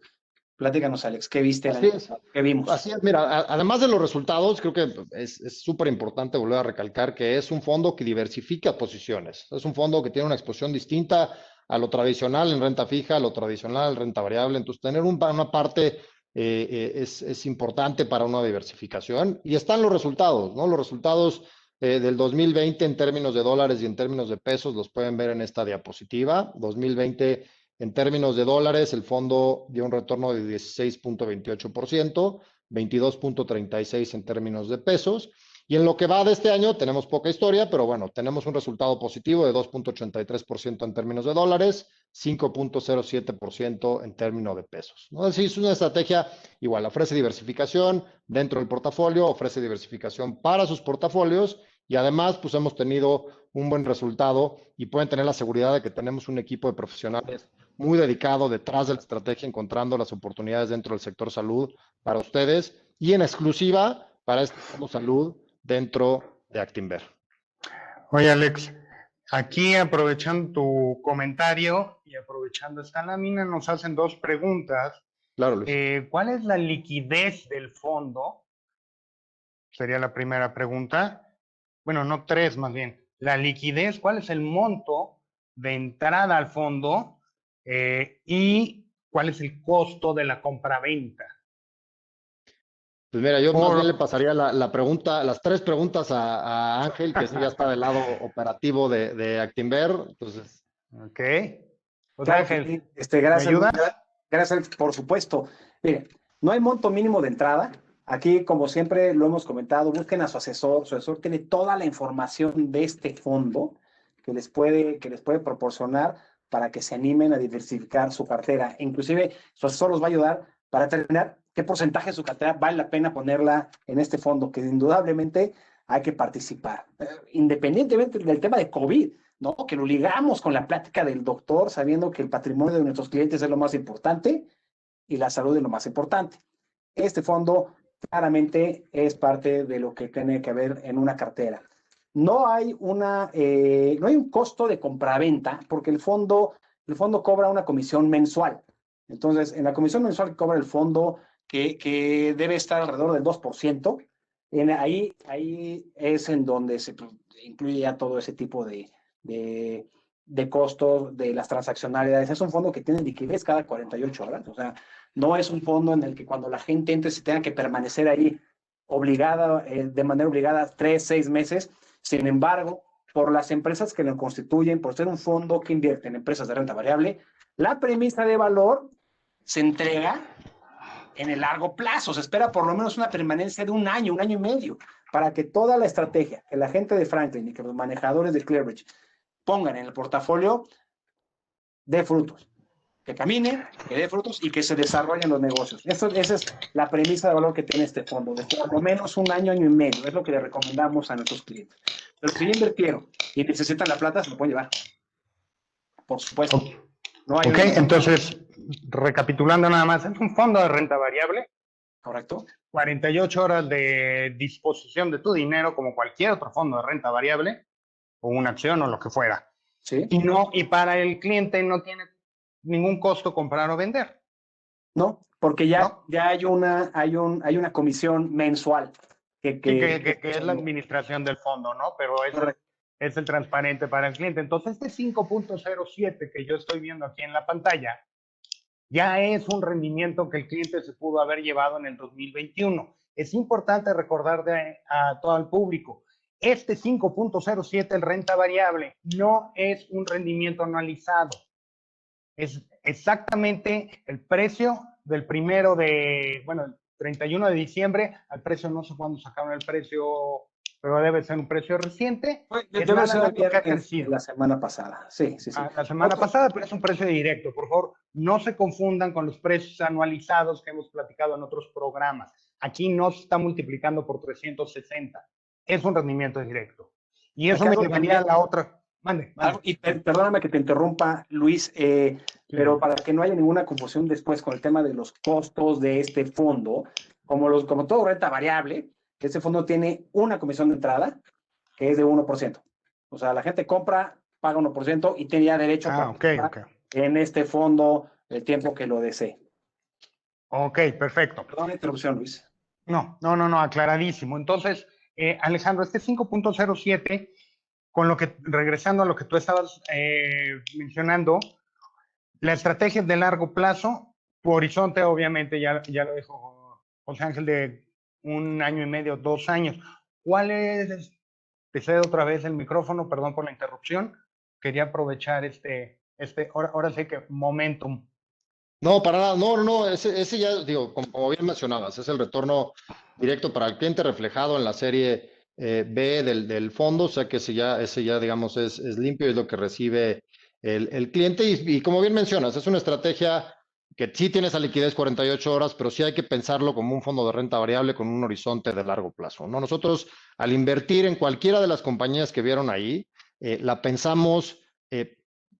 Platícanos, Alex, ¿qué viste? Así es. ¿Qué vimos? Así es, mira, además de los resultados, creo que es súper importante volver a recalcar que es un fondo que diversifica posiciones. Es un fondo que tiene una exposición distinta a lo tradicional en renta fija, a lo tradicional en renta variable. Entonces, tener una parte es importante para una diversificación. Y están los resultados, ¿no? Los resultados del 2020 en términos de dólares y en términos de pesos los pueden ver en esta diapositiva. 2020 en términos de dólares, el fondo dio un retorno de 16.28%, 22.36% en términos de pesos. Y en lo que va de este año tenemos poca historia, pero bueno, tenemos un resultado positivo de 2.83% en términos de dólares, 5.07% en términos de pesos, ¿no? Es decir, es una estrategia igual, ofrece diversificación dentro del portafolio, ofrece diversificación para sus portafolios y además pues hemos tenido un buen resultado y pueden tener la seguridad de que tenemos un equipo de profesionales muy dedicado detrás de la estrategia, encontrando las oportunidades dentro del sector salud para ustedes y en exclusiva para este fondo salud dentro de Actinver. Oye, Alex, aquí aprovechando tu comentario y aprovechando esta lámina, nos hacen dos preguntas. Claro, Luis. ¿Cuál es la liquidez del fondo? Sería la primera pregunta. Bueno, no tres, más bien. La liquidez, ¿cuál es el monto de entrada al fondo? Y ¿cuál es el costo de la compraventa? Pues mira, yo más bien le pasaría la pregunta, las tres preguntas a Ángel, que sí ya está del lado operativo de Actinver. Entonces, Ok. Pues Claro, Ángel, gracias, ¿me ayudas? gracias, Alex, por supuesto. Mire, no hay monto mínimo de entrada. Aquí, como siempre lo hemos comentado, busquen a su asesor tiene toda la información de este fondo que les puede proporcionar para que se animen a diversificar su cartera. Inclusive, su asesor los va a ayudar para determinar qué porcentaje de su cartera vale la pena ponerla en este fondo, que indudablemente hay que participar, independientemente del tema de COVID, ¿no? Que lo ligamos con la plática del doctor, sabiendo que el patrimonio de nuestros clientes es lo más importante y la salud es lo más importante. Este fondo claramente es parte de lo que tiene que haber en una cartera. No hay un costo de compraventa porque el fondo cobra una comisión mensual. Entonces, en la comisión mensual que cobra el fondo, que debe estar alrededor del 2%, ahí es en donde se incluye ya todo ese tipo de costos de las transaccionalidades. Es un fondo que tiene liquidez cada 48 horas. O sea, no es un fondo en el que cuando la gente entre se tenga que permanecer ahí de manera obligada 3, 6 meses. Sin embargo, por las empresas que lo constituyen, por ser un fondo que invierte en empresas de renta variable, la premisa de valor se entrega en el largo plazo. Se espera por lo menos una permanencia de un año y medio, para que toda la estrategia que la gente de Franklin y que los manejadores de ClearBridge pongan en el portafolio dé frutos. Que camine, que dé frutos y que se desarrollen los negocios. Esa es la premisa de valor que tiene este fondo, de por lo menos un año y medio. Es lo que le recomendamos a nuestros clientes. Pero si ya invirtieron y necesitan la plata, se lo pueden llevar. Por supuesto. No hay entonces, recapitulando nada más, es un fondo de renta variable. Correcto. 48 horas de disposición de tu dinero como cualquier otro fondo de renta variable o una acción o lo que fuera. Sí. Y para el cliente no tiene ningún costo comprar o vender. No, porque ya hay una comisión mensual que es la administración del fondo, ¿no? Pero es el transparente para el cliente. Entonces, este 5.07 que yo estoy viendo aquí en la pantalla ya es un rendimiento que el cliente se pudo haber llevado en el 2021. Es importante recordar a todo el público, este 5.07, el renta variable, no es un rendimiento anualizado. Es exactamente el precio del el 31 de diciembre, al precio, no sé cuándo sacaron el precio, pero debe ser un precio reciente. Debe ser que ha crecido. La semana pasada, sí. La semana pasada, pero es un precio directo. Por favor, no se confundan con los precios anualizados que hemos platicado en otros programas. Aquí no se está multiplicando por 360. Es un rendimiento directo. Y eso me llevaría a la otra. Mande. Y perdóname que te interrumpa, Luis, pero para que no haya ninguna confusión después con el tema de los costos de este fondo, como todo renta variable, este fondo tiene una comisión de entrada que es de 1%. O sea, la gente compra, paga 1% y tiene ya derecho a participar en este fondo el tiempo que lo desee. Ok, perfecto. Perdón la interrupción, Luis. No, aclaradísimo. Entonces, Alejandro, este 5.07, con lo que, regresando a lo que tú estabas mencionando, la estrategia es de largo plazo, tu horizonte obviamente ya lo dijo José Ángel, de 1 año y medio, 2 años. ¿Cuál es? Te cedo otra vez el micrófono, perdón por la interrupción. Quería aprovechar ahora sí que momentum. No, para nada, no, ese ya, digo, como bien mencionabas, es el retorno directo para el cliente reflejado en la serie B del fondo, o sea que ese ya digamos, es limpio, es lo que recibe el cliente y como bien mencionas, es una estrategia que sí tiene esa liquidez 48 horas, pero sí hay que pensarlo como un fondo de renta variable con un horizonte de largo plazo, ¿no? Nosotros, al invertir en cualquiera de las compañías que vieron ahí, la pensamos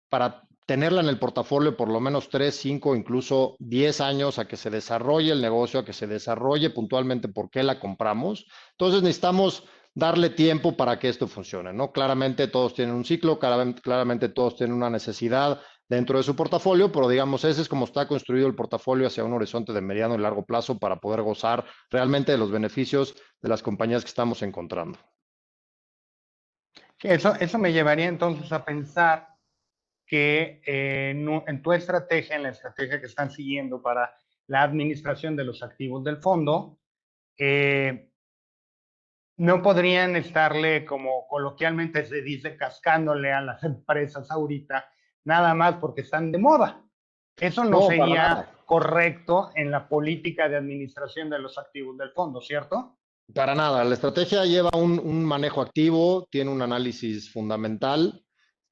para tenerla en el portafolio por lo menos 3, 5, incluso 10 años a que se desarrolle el negocio, a que se desarrolle puntualmente por qué la compramos. Entonces necesitamos darle tiempo para que esto funcione, ¿no? Claramente todos tienen un ciclo, claramente todos tienen una necesidad dentro de su portafolio, pero digamos, ese es como está construido el portafolio hacia un horizonte de mediano y largo plazo para poder gozar realmente de los beneficios de las compañías que estamos encontrando. Eso me llevaría entonces a pensar que en tu estrategia, en la estrategia que están siguiendo para la administración de los activos del fondo, no podrían estarle, como coloquialmente se dice, cascándole a las empresas ahorita, nada más porque están de moda. Eso no No, para sería nada. correcto en la política de administración de los activos del fondo, ¿cierto? Para nada, la estrategia lleva un manejo activo, tiene un análisis fundamental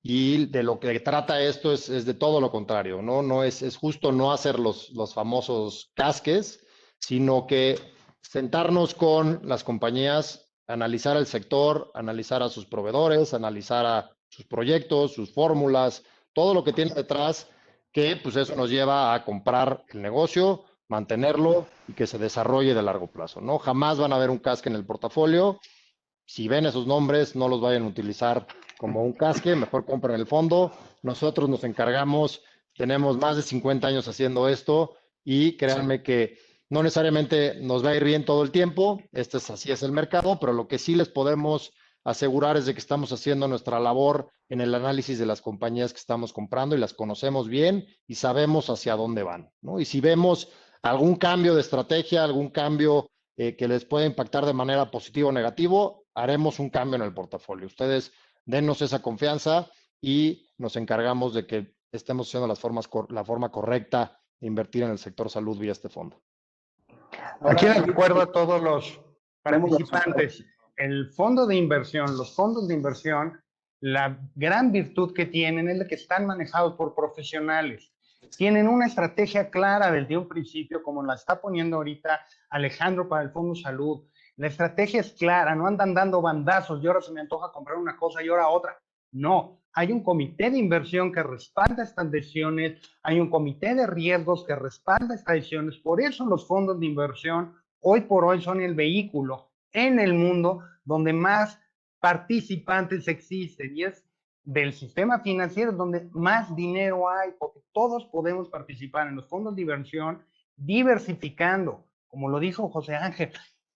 y de lo que trata esto es de todo lo contrario, ¿no? No es justo no hacer los famosos casques, sino que sentarnos con las compañías, analizar el sector, analizar a sus proveedores, analizar a sus proyectos, sus fórmulas, todo lo que tiene detrás, que pues eso nos lleva a comprar el negocio, mantenerlo y que se desarrolle de largo plazo, ¿no? Jamás van a ver un casque en el portafolio. Si ven esos nombres, no los vayan a utilizar como un casque, mejor compren el fondo. Nosotros nos encargamos, tenemos más de 50 años haciendo esto y créanme que no necesariamente nos va a ir bien todo el tiempo, así es el mercado, pero lo que sí les podemos asegurar es de que estamos haciendo nuestra labor en el análisis de las compañías que estamos comprando y las conocemos bien y sabemos hacia dónde van, ¿no? Y si vemos algún cambio de estrategia, algún cambio que les pueda impactar de manera positiva o negativo, haremos un cambio en el portafolio. Ustedes dennos esa confianza y nos encargamos de que estemos haciendo la forma correcta de invertir en el sector salud vía este fondo. Aquí Ahora, les recuerdo a todos los haremos los participantes, el fondo de inversión, los fondos de inversión, la gran virtud que tienen es de que están manejados por profesionales. Tienen una estrategia clara desde un principio, como la está poniendo ahorita Alejandro para el Fondo Salud. La estrategia es clara, no andan dando bandazos y ahora se me antoja comprar una cosa y ahora otra. No, hay un comité de inversión que respalda estas decisiones, hay un comité de riesgos que respalda estas decisiones. Por eso los fondos de inversión hoy por hoy son el vehículo en el mundo donde más participantes existen y es del sistema financiero donde más dinero hay, porque todos podemos participar en los fondos de inversión diversificando, como lo dijo José Ángel,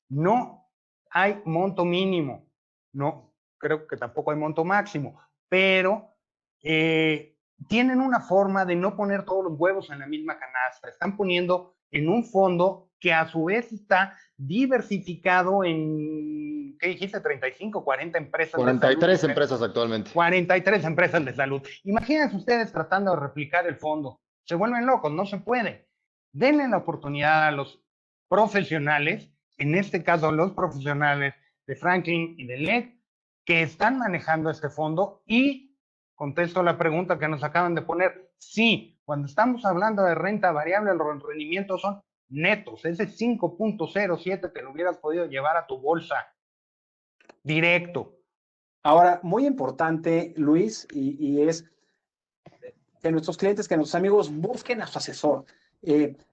no hay monto mínimo, no creo que tampoco hay monto máximo, pero tienen una forma de no poner todos los huevos en la misma canasta, están poniendo en un fondo que a su vez está diversificado en, ¿qué dijiste? 35, 40 empresas 43 de salud. empresas actualmente. 43 empresas de salud. Imagínense ustedes tratando de replicar el fondo. Se vuelven locos, no se puede. Denle la oportunidad a los profesionales, en este caso los profesionales de Franklin y de LED, que están manejando este fondo y contesto la pregunta que nos acaban de poner. Sí, cuando estamos hablando de renta variable, los rendimientos son netos. Ese 5.07 te lo hubieras podido llevar a tu bolsa directo. Ahora, muy importante, Luis, y es que nuestros clientes, que nuestros amigos busquen a su asesor.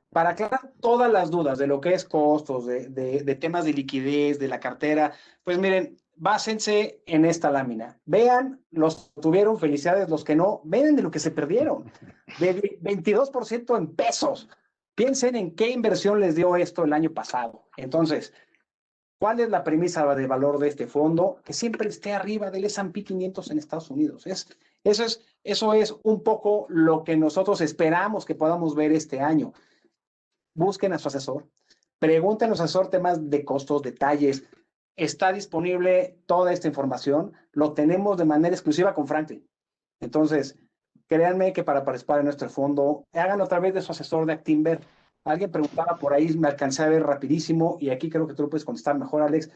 Para aclarar todas las dudas de lo que es costos, de temas de liquidez, de la cartera, pues miren, básense en esta lámina. Vean los que tuvieron felicidades, los que no, vean de lo que se perdieron. De 22% en pesos. Piensen en qué inversión les dio esto el año pasado. Entonces, ¿cuál es la premisa de valor de este fondo? Que siempre esté arriba del S&P 500 en Estados Unidos. Eso es un poco lo que nosotros esperamos que podamos ver este año. Busquen a su asesor, pregunten a su asesor temas de costos, detalles. Está disponible toda esta información. Lo tenemos de manera exclusiva con Franklin. Entonces, créanme que para participar en nuestro fondo, háganlo a través de su asesor de Actinver. Alguien preguntaba por ahí, me alcancé a ver rapidísimo, y aquí creo que tú lo puedes contestar mejor, Alex.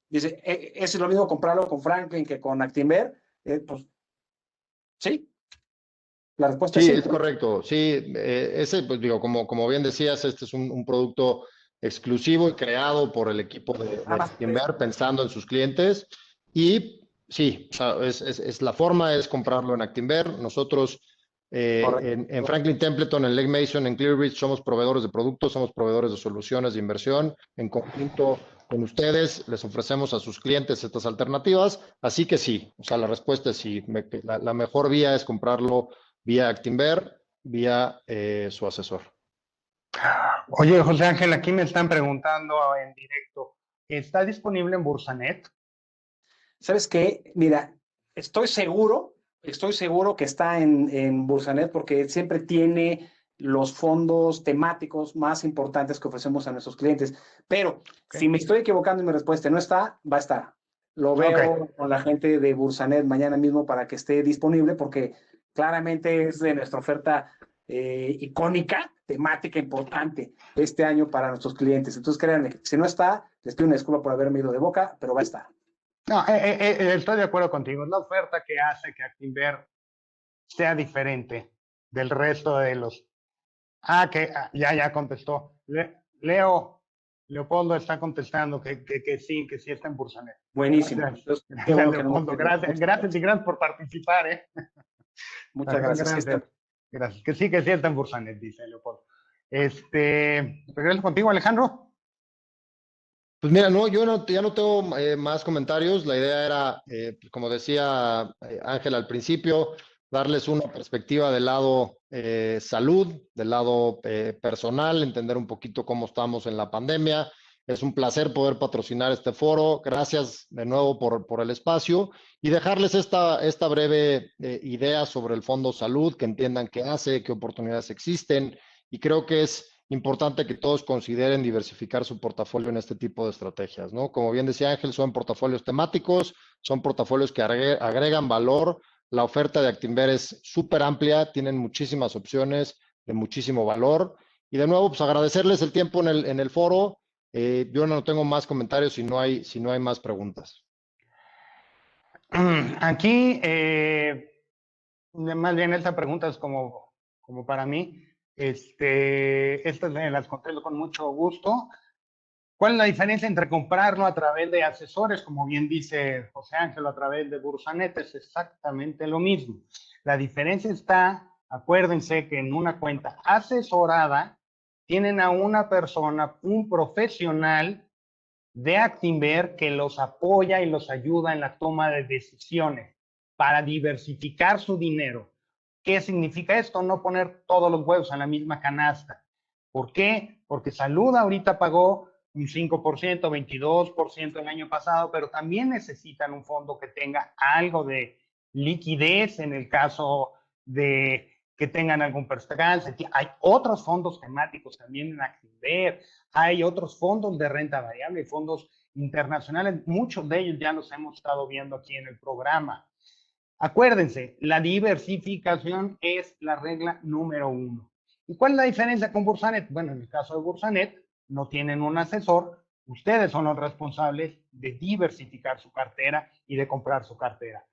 Dice, ¿es lo mismo comprarlo con Franklin que con Actinver? Pues, sí. La respuesta Sí, es sí. es correcto. Sí, ese, pues digo, como bien decías, este es un producto exclusivo y creado por el equipo de Actinver pensando en sus clientes. Y sí, o sea, la forma es comprarlo en Actinver. Nosotros en Franklin Templeton, en Legg Mason, en Clearbridge, somos proveedores de productos, somos proveedores de soluciones de inversión. En conjunto con ustedes, les ofrecemos a sus clientes estas alternativas. Así que sí, o sea, la respuesta es sí. La mejor vía es comprarlo vía Actinver, vía su asesor. Oye, José Ángel, aquí me están preguntando en directo, ¿está disponible en Bursanet? ¿Sabes qué? Mira, estoy seguro que está en Bursanet porque siempre tiene los fondos temáticos más importantes que ofrecemos a nuestros clientes. Pero si me estoy equivocando y mi respuesta no está, va a estar. Lo veo con la gente de Bursanet mañana mismo para que esté disponible porque claramente es de nuestra oferta icónica, temática importante este año para nuestros clientes. Entonces, créanme, si no está, les pido una disculpa por haberme ido de boca, pero va a estar. No, estoy de acuerdo contigo. Es la oferta que hace que Actinver sea diferente del resto de los. Ya contestó. Leopoldo está contestando que sí está en Bursanet. Buenísimo. Gracias, Qué bueno que Leopoldo. no, Gracias y gracias por participar. Muchas gracias. Gracias. Que sí está en Bursanet, dice Leopoldo. Regreso contigo, Alejandro. Pues mira, no, ya no tengo más comentarios. La idea era, como decía Ángel al principio, darles una perspectiva del lado salud, del lado personal, entender un poquito cómo estamos en la pandemia. Es un placer poder patrocinar este foro. Gracias de nuevo por el espacio y dejarles esta breve idea sobre el Fondo Salud, que entiendan qué hace, qué oportunidades existen, y creo que es importante que todos consideren diversificar su portafolio en este tipo de estrategias, ¿no? Como bien decía Ángel, son portafolios temáticos, son portafolios que agregan valor. La oferta de Actinver es súper amplia, tienen muchísimas opciones de muchísimo valor. Y de nuevo, pues agradecerles el tiempo en el foro. Yo no tengo más comentarios si no hay más preguntas. Aquí, más bien esta pregunta es como para mí. Estas las contesto con mucho gusto. ¿Cuál es la diferencia entre comprarlo a través de asesores, como bien dice José Ángel, a través de Bursanet? Es exactamente lo mismo. La diferencia está, acuérdense que en una cuenta asesorada tienen a una persona, un profesional de Actinver que los apoya y los ayuda en la toma de decisiones para diversificar su dinero. ¿Qué significa esto? No poner todos los huevos en la misma canasta. ¿Por qué? Porque Salud ahorita pagó un 5%, 22% el año pasado, pero también necesitan un fondo que tenga algo de liquidez en el caso de que tengan algún percance. Hay otros fondos temáticos también en Actinver, hay otros fondos de renta variable, fondos internacionales, muchos de ellos ya los hemos estado viendo aquí en el programa. Acuérdense, la diversificación es la regla número 1. ¿Y cuál es la diferencia con Bursanet? Bueno, en el caso de Bursanet, no tienen un asesor, ustedes son los responsables de diversificar su cartera y de comprar su cartera.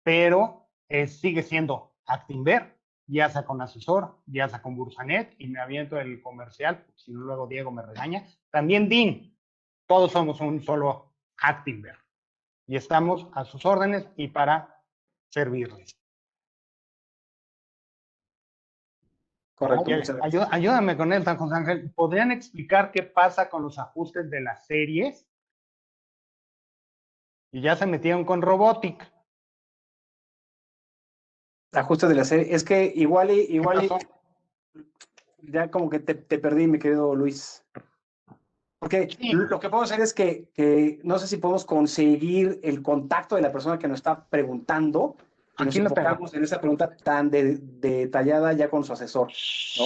Pero sigue siendo Actinver, ya sea con asesor, ya sea con Bursanet, y me aviento el comercial, si no luego Diego me regaña. También DIN, todos somos un solo Actinver. Y estamos a sus órdenes y para servirles. Correcto. Ayúdame con esto, José Ángel. ¿Podrían explicar qué pasa con los ajustes de las series? Y ya se metieron con Robotic. Ajustes de la serie. Es que igual Ya como que te perdí, mi querido Luis. Porque Sí, lo que puedo hacer es que no sé si podemos conseguir el contacto de la persona que nos está preguntando y nos aquí lo tengo. enfocamos en esa pregunta tan detallada ya con su asesor, ¿no?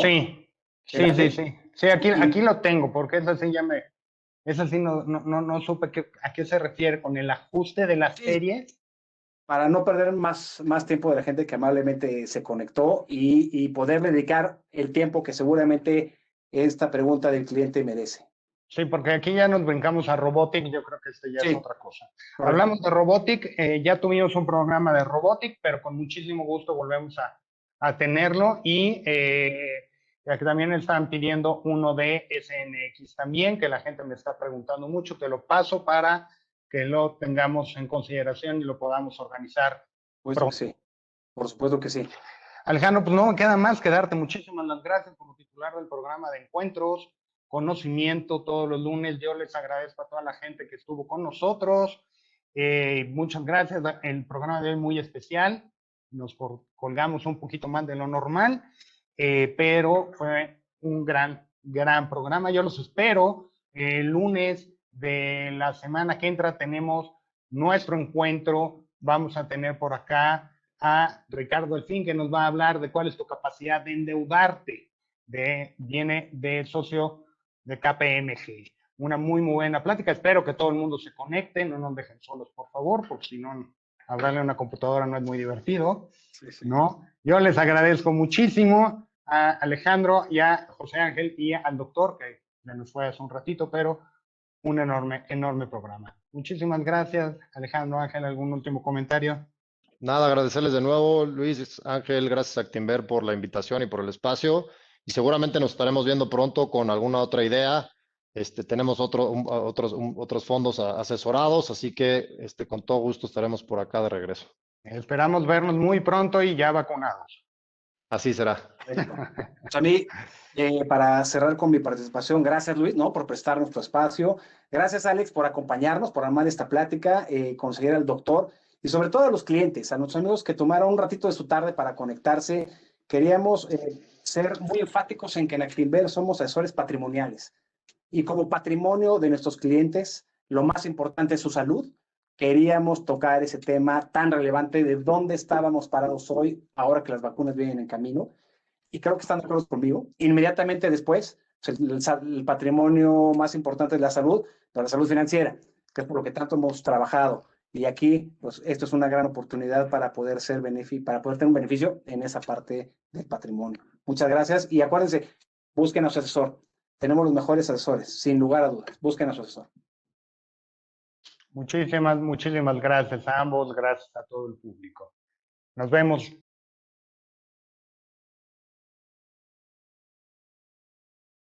Sí, ¿Te sí, sí, late? sí. Sí, aquí Y lo tengo, porque es así es así no supe a qué se refiere con el ajuste de la sí, serie. para no perder más tiempo de la gente que amablemente se conectó y poder dedicar el tiempo que seguramente esta pregunta del cliente merece. Sí, porque aquí ya nos brincamos a Robotic, yo creo que este ya es Sí, otra cosa. correcto. Hablamos de Robotic, ya tuvimos un programa de Robotic, pero con muchísimo gusto volvemos a tenerlo y ya que también están pidiendo uno de SNX también, que la gente me está preguntando mucho, te lo paso para que lo tengamos en consideración y lo podamos organizar Puesto que pronto. sí, por supuesto que sí. Alejandro, pues no me queda más que darte muchísimas las gracias como titular del programa de encuentros, conocimiento todos los lunes. Yo les agradezco a toda la gente que estuvo con nosotros. Muchas gracias. El programa de hoy muy especial. Nos colgamos un poquito más de lo normal, pero fue un gran programa. Yo los espero. El lunes de la semana que entra tenemos nuestro encuentro. Vamos a tener por acá a Ricardo Elfín, que nos va a hablar de cuál es tu capacidad de endeudarte. Viene de socio de KPMG. Una muy buena plática. Espero que todo el mundo se conecte, no nos dejen solos, por favor, porque si no, hablarle a una computadora no es muy divertido, Sí, sí. ¿no? Yo les agradezco muchísimo a Alejandro y a José Ángel y al doctor, que ya nos fue hace un ratito, pero un enorme programa. Muchísimas gracias, Alejandro Ángel. ¿Algún último comentario? Nada, agradecerles de nuevo, Luis, Ángel, gracias a Actinver por la invitación y por el espacio. Y seguramente nos estaremos viendo pronto con alguna otra idea. Tenemos otros fondos asesorados, así que con todo gusto estaremos por acá de regreso. Esperamos vernos muy pronto y ya vacunados. Así será. Perfecto. Pues a mí, para cerrar con mi participación, gracias Luis, ¿no? Por prestarnos tu espacio. Gracias Alex por acompañarnos, por armar esta plática, conseguir al doctor y sobre todo a los clientes, a nuestros amigos que tomaron un ratito de su tarde para conectarse. Queríamos ser muy enfáticos en que en Actinver somos asesores patrimoniales y como patrimonio de nuestros clientes, lo más importante es su salud. Queríamos tocar ese tema tan relevante de dónde estábamos parados hoy, ahora que las vacunas vienen en camino y creo que están de acuerdo conmigo. Inmediatamente después, el patrimonio más importante es la salud, pero la salud financiera, que es por lo que tanto hemos trabajado. Y aquí, pues, esto es una gran oportunidad para poder para poder tener un beneficio en esa parte del patrimonio. Muchas gracias y acuérdense, busquen a su asesor. Tenemos los mejores asesores, sin lugar a dudas. Busquen a su asesor. Muchísimas gracias a ambos, gracias a todo el público. Nos vemos